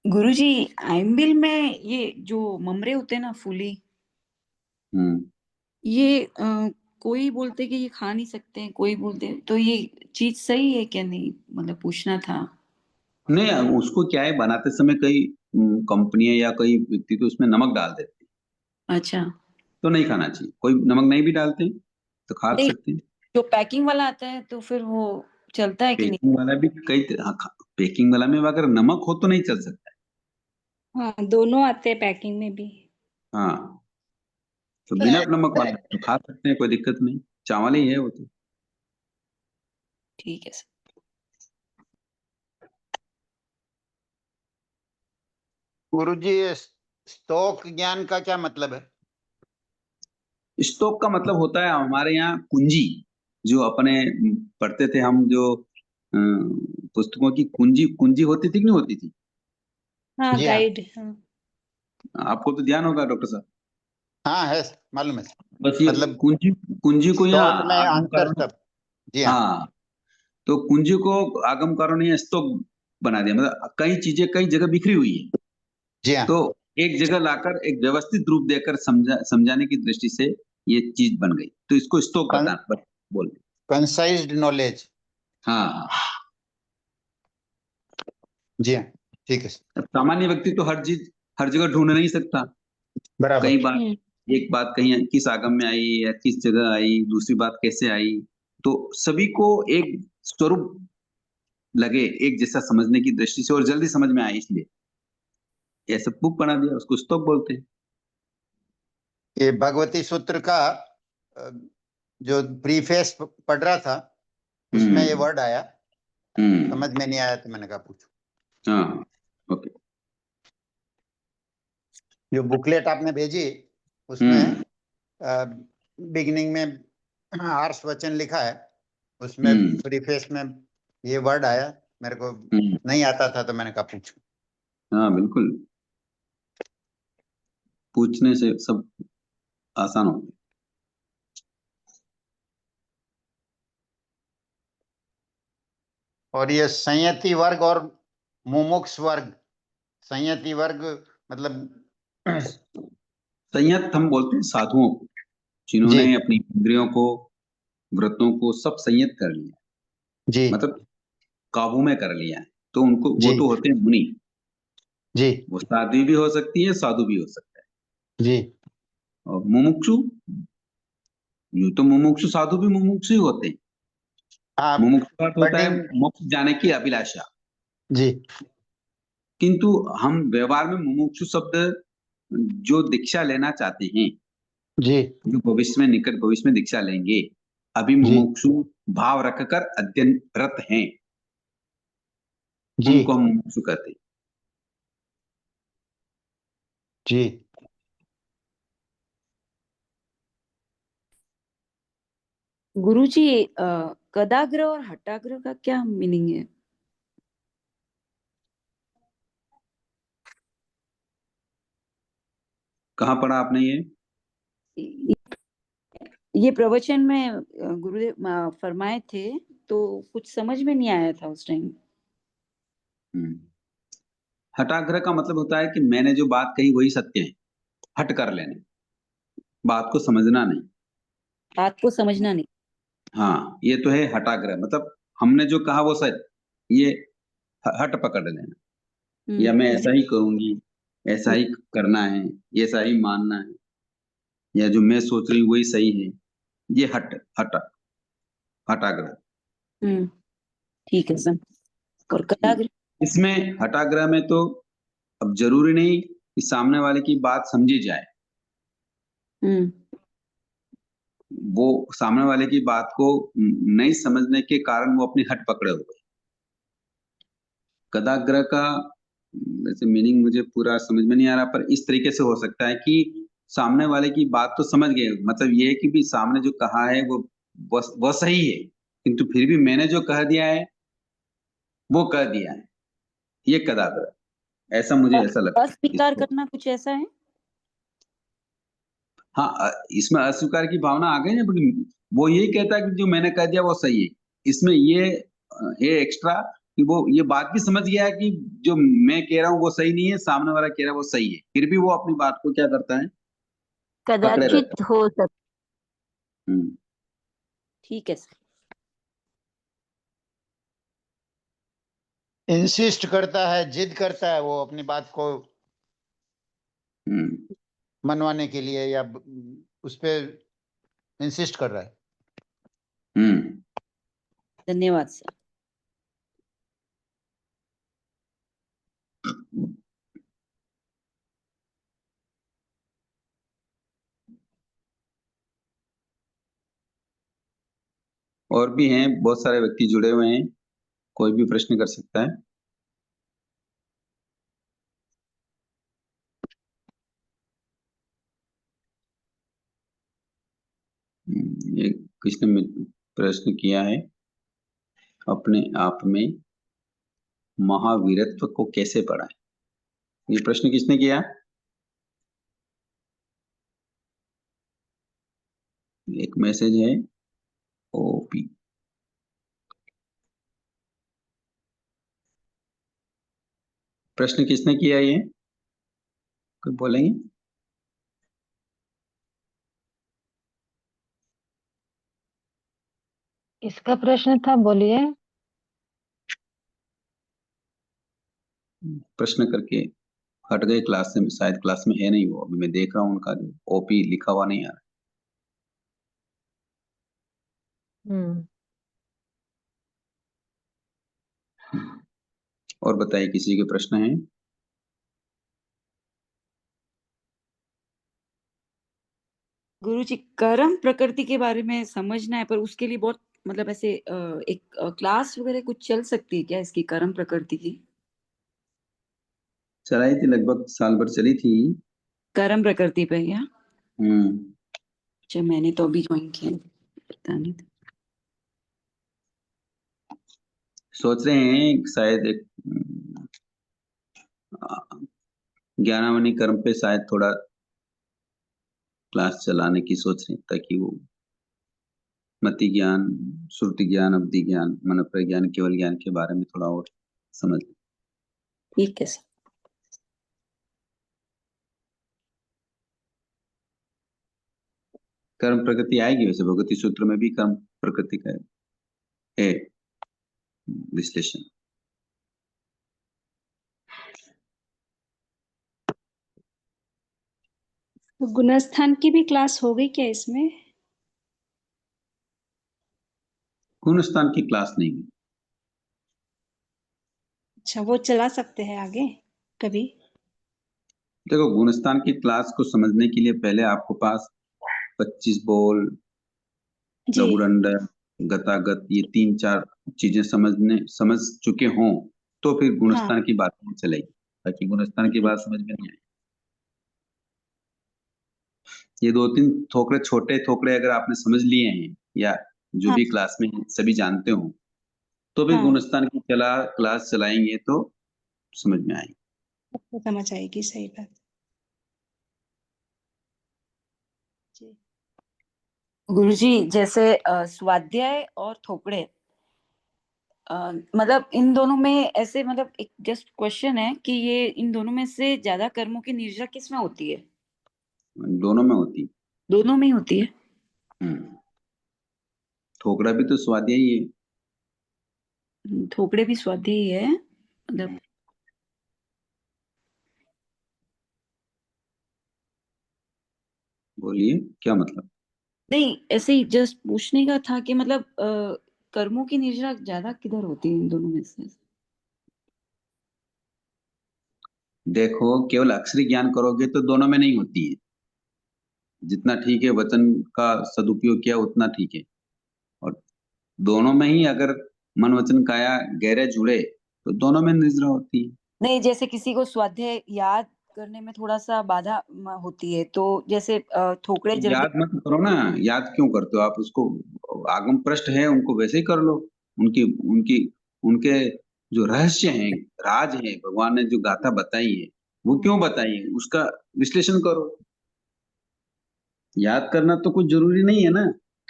गुरुजी, आइम्बिल में ये जो ममरे होते हैं ना, फूली, ये कोई बोलते कि ये खा नहीं सकते हैं, कोई बोलते, तो ये चीज सही है क्या? नहीं, मतलब पूछना था। नहीं, उसको क्या है, बनाते समय कई कंपनियां या कई व्यक्ति तो उसमें नमक डाल देते हैं, अच्छा, तो नहीं खाना चाहिए। कोई नमक नहीं भी डालते हैं तो खा नहीं, सकते हैं। जो पैकिंग वाला आता है तो फिर वो चलता है कि नहीं? पैकिंग वाला भी पैकिंग वाला में अगर नमक हो तो नहीं चल सकता है। हाँ, दोनों आते हैं पैकिंग में भी। हाँ, तो बिना नमक वाला तो खा सकते हैं, कोई दिक्कत नहीं। चावल ही है वो तो। ठीक है सर। गुरुजी, स्तोक ज्ञान का क्या मतलब है? स्टॉक का मतलब होता है हमारे यहाँ कुंजी, जो अपने पढ़ते थे हम, जो पुस्तकों की कुंजी कुंजी होती थी कि नहीं होती थी? हाँ, जी हाँ। गाइड, हाँ। आपको तो ध्यान होगा डॉक्टर साहब। हाँ है, मालूम है। बस ये मतलब कुंजी कुंजी को यहाँ स्तोक में आगम आंसर कारण, सब। जी हाँ। हाँ, तो कुंजी को आगम कारण ने स्टॉक बना दिया। मतलब कई चीजें कई जगह बिखरी हुई है, जी हाँ। तो एक जगह लाकर एक व्यवस्थित रूप देकर समझाने की दृष्टि से ये चीज बन गई, तो इसको स्टॉक बोलते हैं। Concised knowledge. हाँ, जी हाँ, ठीक है सर। अब सामान्य व्यक्ति तो हर चीज हर जगह ढूंढ नहीं सकता। बराबर। कई बार एक बात कहीं किस आगम में आई या किस जगह आई, दूसरी बात कैसे आई, तो सभी को एक स्वरूप लगे, एक जैसा समझने की दृष्टि से और जल्दी समझ में आए, इसलिए ऐसा बुक बना दिया, उसको स्तोक बोलते हैं। ये भगवती सूत्र का अ, जो प्रीफेस पढ़ रहा था, उसमें ये वर्ड आया, समझ में नहीं आया तो मैंने कहा पूछो। हाँ, ओके। जो बुकलेट आपने भेजी उसमें बिगिनिंग में आर्ष वचन लिखा है, उसमें प्रीफेस में ये वर्ड आया, मेरे को नहीं आता था तो मैंने कहा पूछो। हाँ, बिल्कुल, पूछने से सब आसान हो गया। और ये संयति वर्ग और मुमुक्ष वर्ग, संयति वर्ग मतलब संयत हम बोलते हैं साधुओं को, जिन्होंने अपनी इंद्रियों को, व्रतों को सब संयत कर लिया, जी मतलब काबू में कर लिया है, तो उनको वो जी तो होते हैं मुनि। जी वो साध्वी भी हो सकती है, साधु भी हो सकता है। जी। और मुमुक्षु, यूं तो मुमुक्षु साधु भी मुमुक्षु ही होते हैं। हाँ, मुमुक्षु का अर्थ होता है बडिंग। मोक्ष जाने की अभिलाषा, जी किंतु हम व्यवहार में मुमुक्षु शब्द जो दीक्षा लेना चाहते हैं, जी जो भविष्य में, निकट भविष्य में दीक्षा लेंगे, अभी जी मुमुक्षु भाव रखकर अध्ययनरत हैं, जी उनको हम मुमुक्षु कहते हैं। जी। गुरुजी, कदाग्र और हटाग्र का क्या मीनिंग है? कहाँ पढ़ा आपने ये? ये प्रवचन में गुरुदेव फरमाए थे, तो कुछ समझ में नहीं आया था उस टाइम। हटाग्रह का मतलब होता है कि मैंने जो बात कही वही सत्य है, हट कर लेना, बात को समझना नहीं। बात को समझना नहीं। हाँ, ये तो है हटाग्रह, मतलब हमने जो कहा वो सच, ये हट पकड़ लेना, या मैं ऐसा ही करूंगी, ऐसा ही करना है, ऐसा ही मानना है, या जो मैं सोच रही हूँ वही सही है, ये हटाग्रह। ठीक है सर। और कदाग्र? इसमें हटाग्रह में तो अब जरूरी नहीं कि सामने वाले की बात समझी जाए, वो सामने वाले की बात को नहीं समझने के कारण वो अपनी हट पकड़े हुए। कदाग्रह का वैसे मीनिंग मुझे पूरा समझ में नहीं आ रहा, पर इस तरीके से हो सकता है कि सामने वाले की बात तो समझ गए, मतलब ये है कि भी सामने जो कहा है वो सही है, किंतु फिर भी मैंने जो कह दिया है वो कह दिया है, ये कदावर है। ऐसा मुझे ऐसा लगता है अस्वीकार इसको। करना कुछ ऐसा है? हाँ, इसमें अस्वीकार की भावना आ गई ना, बट वो यही कहता है कि जो मैंने कह दिया वो सही है। इसमें ये है एक्स्ट्रा कि वो ये बात भी समझ गया है कि जो मैं कह रहा हूँ वो सही नहीं है, सामने वाला कह रहा है वो सही है, फिर भी वो अपनी बात को क्या करता है, पकड़े रहता कदाचित हो सकता। है। ठीक है सर। इंसिस्ट करता है, जिद करता है, वो अपनी बात को मनवाने के लिए, या उस पे इंसिस्ट कर रहा है। धन्यवाद सर। और भी हैं, बहुत सारे व्यक्ति जुड़े हुए हैं, कोई भी प्रश्न कर सकता है। ये किसने प्रश्न किया है, अपने आप में महावीरत्व को कैसे पढ़ाएं? ये प्रश्न किसने किया? एक मैसेज है ओपी। प्रश्न किसने किया ये, कोई बोलेंगे? इसका प्रश्न था, बोलिए। प्रश्न करके हट गए क्लास से, शायद क्लास में है नहीं वो, अभी मैं देख रहा हूँ उनका जो ओपी लिखा हुआ नहीं आ रहा। और बताइए, किसी के प्रश्न हैं? गुरुजी, कर्म प्रकृति के बारे में समझना है, पर उसके लिए बहुत मतलब ऐसे एक क्लास वगैरह कुछ चल सकती है क्या इसकी, कर्म प्रकृति की? चलाई थी, लगभग साल भर चली थी। कर्म प्रकृति पे क्या? हम्म। अच्छा, मैंने तो अभी ज्वाइन किया, पता नहीं था। सोच रहे हैं शायद एक ज्ञानावनी कर्म पे शायद थोड़ा क्लास चलाने की सोच रहे हैं, ताकि वो मति ज्ञान, श्रुति ज्ञान, अवधि ज्ञान, मन प्रज्ञान, केवल ज्ञान के बारे में थोड़ा और समझ। ठीक है सर। कर्म प्रकृति आएगी, वैसे भगवती सूत्र में भी कर्म प्रकृति का है विश्लेषण। तो गुणस्थान की भी क्लास हो गई क्या इसमें? गुणस्थान की क्लास नहीं हुई। अच्छा, वो चला सकते हैं आगे कभी? देखो, गुणस्थान की क्लास को समझने के लिए पहले आपको पास 25 बोल, जी लघुडंड, गतागत, ये 3-4 चीजें समझ चुके हों तो फिर हाँ गुणस्थान की बात नहीं चलेगी, ताकि गुणस्थान की बात समझ में नहीं आए। ये 2-3 थोकड़े, छोटे थोकड़े अगर आपने समझ लिए हैं, या जो हाँ भी क्लास में सभी जानते हो, तो भी हाँ, गुणस्थान की क्लास चलाएंगे तो समझ में आएगी। आपको समझ आएगी, सही बात। जी गुरुजी, जैसे स्वाध्याय और थोपड़े, मतलब इन दोनों में ऐसे, मतलब एक जस्ट क्वेश्चन है कि ये इन दोनों में से ज्यादा कर्मों की निर्जरा किस में होती है? दोनों में होती। दोनों में ही होती है। थोकड़ा भी तो स्वाध्याय ही है। थोपड़े भी स्वाध्याय ही है, मतलब बोलिए क्या मतलब? नहीं, ऐसे ही जस्ट पूछने का था कि मतलब कर्मों की निर्जरा ज्यादा किधर होती है इन दोनों में से? देखो, केवल अक्षरी ज्ञान करोगे तो दोनों में नहीं होती है। जितना ठीक है वचन का सदुपयोग किया उतना ठीक है, और दोनों में ही अगर मन वचन काया गहरे जुड़े तो दोनों में निर्जरा होती है। नहीं, जैसे किसी को स्वाध्याय याद करने में थोड़ा सा बाधा होती है, तो जैसे थोकड़े जल्दी याद मत करो ना, याद क्यों करते हो आप उसको? आगम पृष्ठ है, उनको वैसे ही कर लो। उनकी उनकी उनके जो रहस्य हैं, राज हैं, भगवान ने जो गाथा बताई है, वो क्यों बताई है, उसका विश्लेषण करो। याद करना तो कुछ जरूरी नहीं है ना,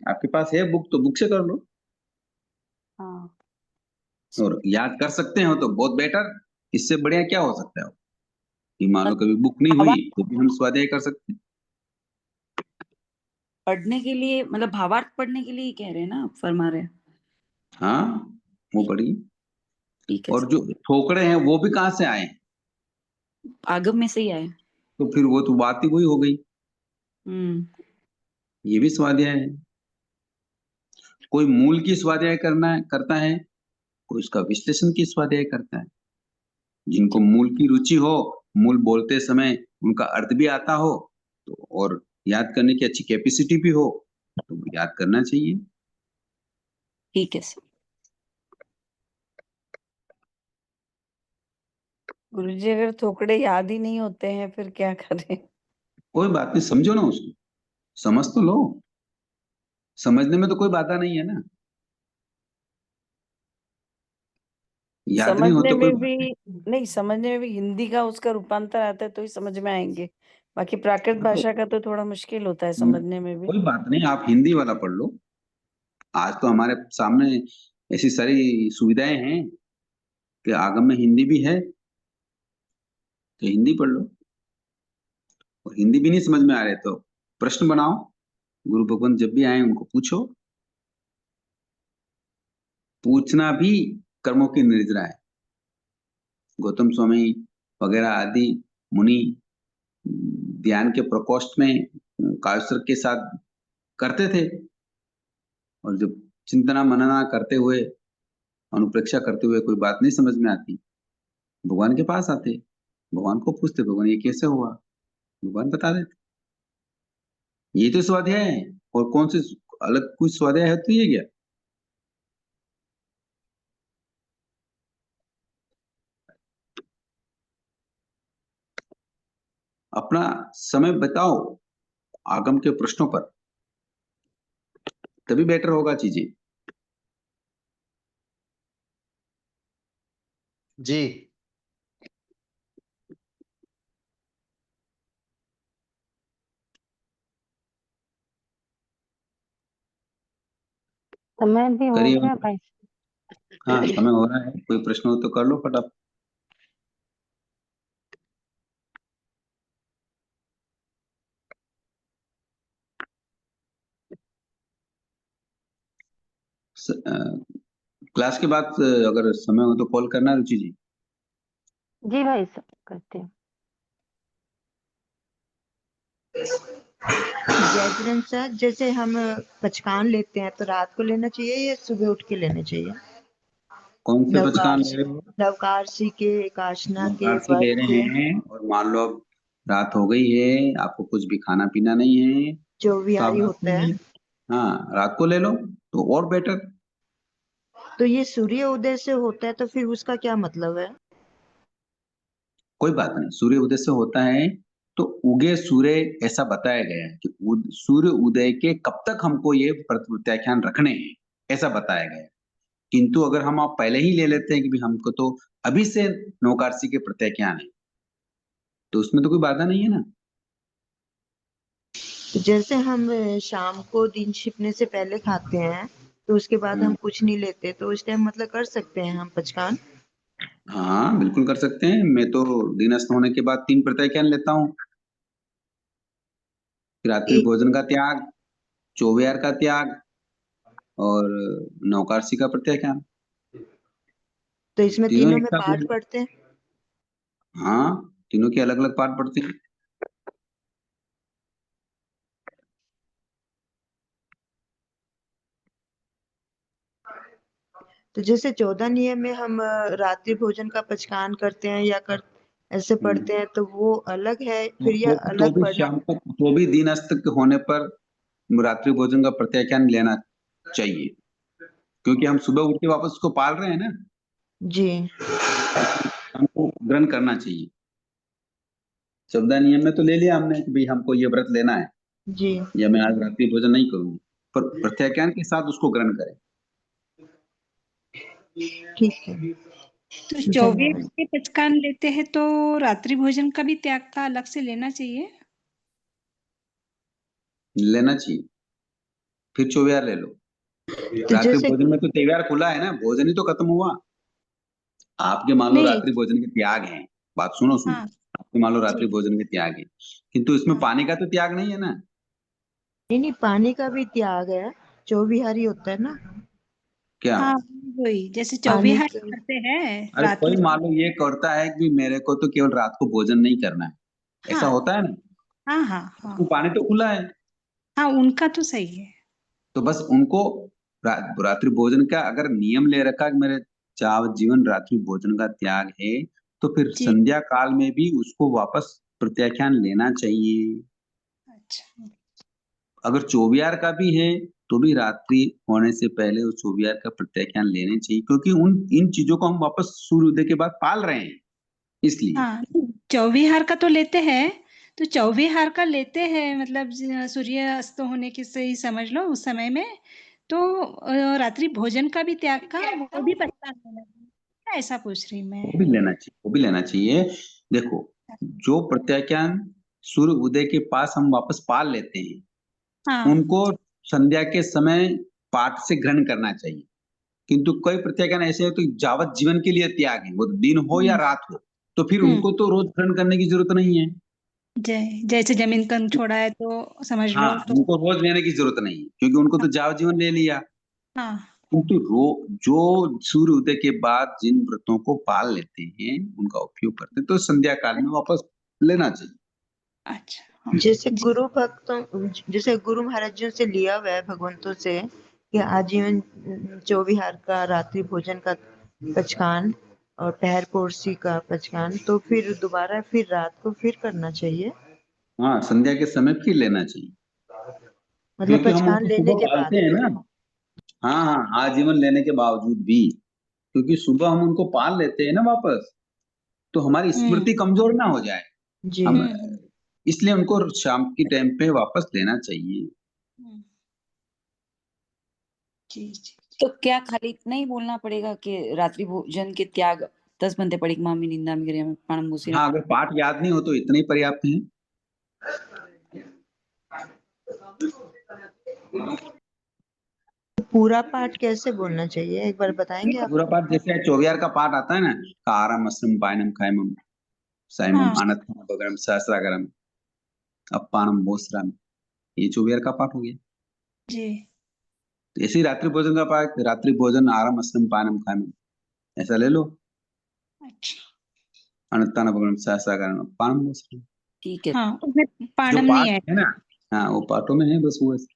आपके पास है बुक तो बुक से कर लो। हाँ, और याद कर सकते हो तो बहुत बेटर, इससे बढ़िया क्या हो सकता है? कि मान लो कभी बुक नहीं हुई तो भी हम स्वाध्याय कर सकते हैं। पढ़ने के लिए मतलब भावार्थ पढ़ने के लिए ही कह रहे हैं ना आप, फरमा रहे हैं? हाँ, वो पढ़िए। ठीक है और जो ठोकरे हैं वो भी कहाँ से आए? आगम में से ही आए। तो फिर वो तो बात ही वही हो गई, हम्म। ये भी स्वाध्याय है। कोई मूल की स्वाध्याय करता है, कोई उसका विश्लेषण की स्वाध्याय करता है। जिनको मूल की रुचि हो, मूल बोलते समय उनका अर्थ भी आता हो, तो और याद करने की अच्छी कैपेसिटी भी हो, तो वो याद करना चाहिए। ठीक है सर। गुरुजी अगर थोकड़े याद ही नहीं होते हैं फिर क्या करें? कोई बात नहीं, समझो ना उसको, समझ तो लो। समझने में तो कोई बाधा नहीं है ना, याद नहीं हो समझने तो कोई में बात नहीं। भी नहीं, समझने में भी हिंदी का उसका रूपांतर आता है तो ही समझ में आएंगे। बाकी प्राकृत तो भाषा का तो थोड़ा मुश्किल होता है समझने में भी। कोई बात नहीं, आप हिंदी वाला पढ़ लो। आज तो हमारे सामने ऐसी सारी सुविधाएं हैं कि आगम में हिंदी भी है, तो हिंदी पढ़ लो। और हिंदी भी नहीं समझ में आ रहे तो प्रश्न बनाओ, गुरु भगवान जब भी आए उनको पूछो। पूछना भी कर्मों की निर्जरा है। गौतम स्वामी वगैरह आदि मुनि ध्यान के प्रकोष्ठ में कायस्वर के साथ करते थे, और जब चिंतना मनना करते हुए, अनुप्रेक्षा करते हुए कोई बात नहीं समझ में आती, भगवान के पास आते, भगवान को पूछते, भगवान ये कैसे हुआ, भगवान बता देते। ये तो स्वाध्याय है, और कौन से अलग कुछ स्वाध्याय है तो ये क्या? अपना समय बताओ आगम के प्रश्नों पर, तभी बेटर होगा चीजें। जी। समय भी हो करिए। गया भाई। हाँ, समय हो रहा है, कोई प्रश्न हो तो कर लो फटाफट। क्लास के बाद अगर समय हो तो कॉल करना रुचि जी। जी भाई सब करते हैं। जयकिरण सर, जैसे हम पचकान लेते हैं तो रात को लेना चाहिए या सुबह उठ के लेना चाहिए? कौन से पचकान ले नवकार्ष रहे हो? नवकार्षी के, एकाशना के, नवकार्षी ले व्रत रहे के, हैं, और मान लो अब रात हो गई है, आपको कुछ भी खाना पीना नहीं है, जो तो आप विहारी रात को होता है। ले लो। हाँ, रात को ले लो तो और बेटर। तो ये सूर्य उदय से होता है तो फिर उसका क्या मतलब है? कोई बात नहीं, सूर्य उदय से होता है तो उगे सूर्य, ऐसा बताया गया है कि सूर्य उदय के कब तक हमको ये प्रत्याख्यान रखने हैं, ऐसा बताया गया है। किंतु अगर हम आप पहले ही ले लेते हैं कि भी हमको तो अभी से नवकार्षी के प्रत्याख्यान है, तो उसमें तो कोई बाधा नहीं है ना। तो जैसे हम शाम को दिन छिपने से पहले खाते हैं तो उसके बाद हम कुछ नहीं लेते, तो उस टाइम मतलब कर सकते हैं हम पचकान? हाँ, बिल्कुल कर सकते हैं। मैं तो दिनस्थ होने के बाद 3 प्रत्याख्यान लेता हूँ। रात्रि एक भोजन का त्याग, चौविहार का त्याग, और नवकार्षी का प्रत्याख्यान, तो इसमें तीनों तीनों एक में साथ ले पाठ लो। पढ़ते हैं? हाँ, तीनों के अलग अलग पाठ पढ़ते हैं। तो जैसे 14 नियम में हम रात्रि भोजन का पचकान करते हैं या ऐसे पढ़ते हैं, तो वो अलग है फिर या तो अलग भी पढ़ना? शाम तक, तो भी दिनस्थ होने पर रात्रि भोजन का प्रत्याख्यान लेना चाहिए, क्योंकि हम सुबह उठ के वापस उसको पाल रहे हैं ना। जी। हमको ग्रहण करना चाहिए। 14 नियम में तो ले लिया हमने कि भाई हमको ये व्रत लेना है जी या मैं आज रात्रि भोजन नहीं करूंगी, पर प्रत्याख्यान के साथ उसको ग्रहण करें। ठीक है। तो 24 धन्यवाद। के पचकान लेते हैं तो रात्रि भोजन का भी त्याग का अलग से लेना चाहिए। लेना चाहिए, फिर 24 ले लो। तो रात्रि जैसे भोजन में तो 23 खुला है ना, भोजन ही तो खत्म हुआ। आपके मान लो नहीं। रात्रि भोजन के त्याग हैं, बात सुनो सुनो, हाँ आपके मान लो रात्रि जी। भोजन के त्याग है, किंतु इसमें हाँ। पानी का तो त्याग नहीं है ना। नहीं, पानी का भी त्याग है, चौविहारी होता है ना। क्या? हाँ वही जैसे पानी 24 का करते हैं अरे रात कोई में। मान लो ये करता है कि मेरे को तो केवल रात को भोजन नहीं करना है, ऐसा हाँ होता है ना, हाँ हाँ उसको हाँ पानी तो खुला है। हाँ उनका तो सही है। तो बस उनको रात्रि भोजन का अगर नियम ले रखा कि मेरे जीवन रात्रि भोजन का त्याग है, तो फिर जी। संध्या काल में भी उसको वापस प्रत्याख्यान लेना चाहिए। अच्छा अगर 24 का भी है तो भी रात्रि होने से पहले उस 24 का प्रत्याख्यान लेने चाहिए, क्योंकि इन चीजों को हम वापस सूर्योदय के बाद पाल रहे हैं, इसलिए। हाँ 24 का तो लेते हैं, तो 24 का लेते हैं मतलब सूर्य अस्त होने की से ही समझ लो उस समय में, तो रात्रि भोजन का भी त्याग का वो भी पछताना लेना चाहिए क्या, ऐसा पूछ रही मैं। वो भी लेना चाहिए, वो भी लेना चाहिए। देखो, जो प्रत्याख्यान सूर्य उदय के पास हम वापस पाल लेते हैं, हाँ उनको संध्या के समय पाठ से ग्रहण करना चाहिए। किंतु कई प्रत्याख्यान ऐसे हैं तो जावत जीवन के लिए त्याग है, वो दिन हो या रात हो, तो फिर उनको तो रोज ग्रहण करने की जरूरत नहीं है। जैसे जमीन तन छोड़ा है तो समझ हाँ, लो तो। उनको रोज लेने की जरूरत नहीं है, क्योंकि उनको तो जावत जीवन ले लिया। हाँ किंतु जो सूर्य उदय के बाद जिन व्रतों को पाल लेते हैं, उनका उपयोग करते हैं, तो संध्या काल में वापस लेना चाहिए। अच्छा हाँ। जैसे गुरु भक्तों, जैसे गुरु महाराजों से लिया हुआ है भगवंतों से कि आजीवन चौविहार का रात्रि भोजन का पचकान और पहर पोरसी का पचकान, तो फिर दोबारा फिर रात को फिर करना चाहिए, हाँ, संध्या के समय फिर लेना चाहिए, मतलब क्योंकि हम पचकान उनको लेने सुबह के पालते बाद हैं भी। ना। हाँ हाँ, आजीवन लेने के बावजूद भी, क्योंकि सुबह हम उनको पाल लेते हैं ना वापस, तो हमारी स्मृति कमजोर ना हो जाए। जी हम इसलिए उनको शाम की टाइम पे वापस लेना चाहिए। जी जी। तो क्या खाली इतना ही बोलना पड़ेगा कि रात्रि भोजन के त्याग 10 बंदे परिक्रमा में निंदा में क्रिया में प्राणम घुसी हाँ, अगर पाठ याद नहीं हो तो इतना ही पर्याप्त है। पूरा पाठ कैसे बोलना चाहिए, एक बार बताएंगे आप? पूरा पाठ जैसे 24 का पाठ आता है ना, कारम अस्रम पायनम खायमम साइमम हाँ अनथम बगरम सहस्रागरम अपानम बोसराम, ये 24 का पाठ हो गया। जी। तो ऐसे ही रात्रि भोजन का पाठ, रात्रि भोजन आरम अस्रम पायनम खायमम, ऐसा ले लो, अच्छा अनत्तान बगरम सहस्रागरम अपानम बोसराम। ठीक है। हाँ उसमें जो पाणम नहीं पाठ है। है ना, हाँ वो पाठों में है, बस वो ऐसे।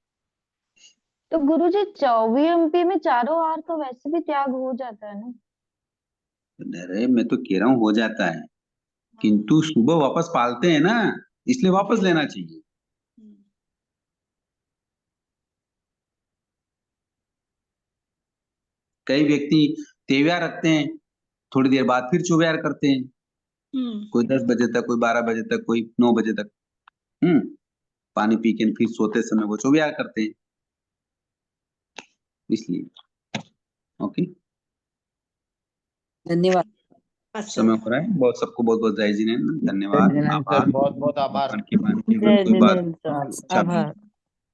तो गुरुजी 24 में चारों आहार का वैसे भी त्याग हो जाता है ना। अरे मैं तो कह रहा हूँ हो जाता है, किंतु सुबह वापस पालते हैं ना, इसलिए वापस लेना चाहिए। कई व्यक्ति 23 रखते हैं, थोड़ी देर बाद फिर 24 करते हैं, कोई 10 बजे तक, कोई 12 बजे तक, कोई 9 बजे तक, पानी पी के फिर सोते समय वो 24 करते हैं, इसलिए। ओके, धन्यवाद। समय हो रहा है, बहुत सबको बहुत बहुत जय जिनेंद्र, धन्यवाद, आभार। बहुत बहुत आभार। मन की बात जय कोई बात जिनेंद्र, अच्छा, आभार।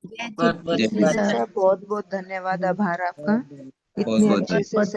जय बहुत जय बहुत धन्यवाद, आभार आपका, बहुत इतने बहुत अच्छे से सब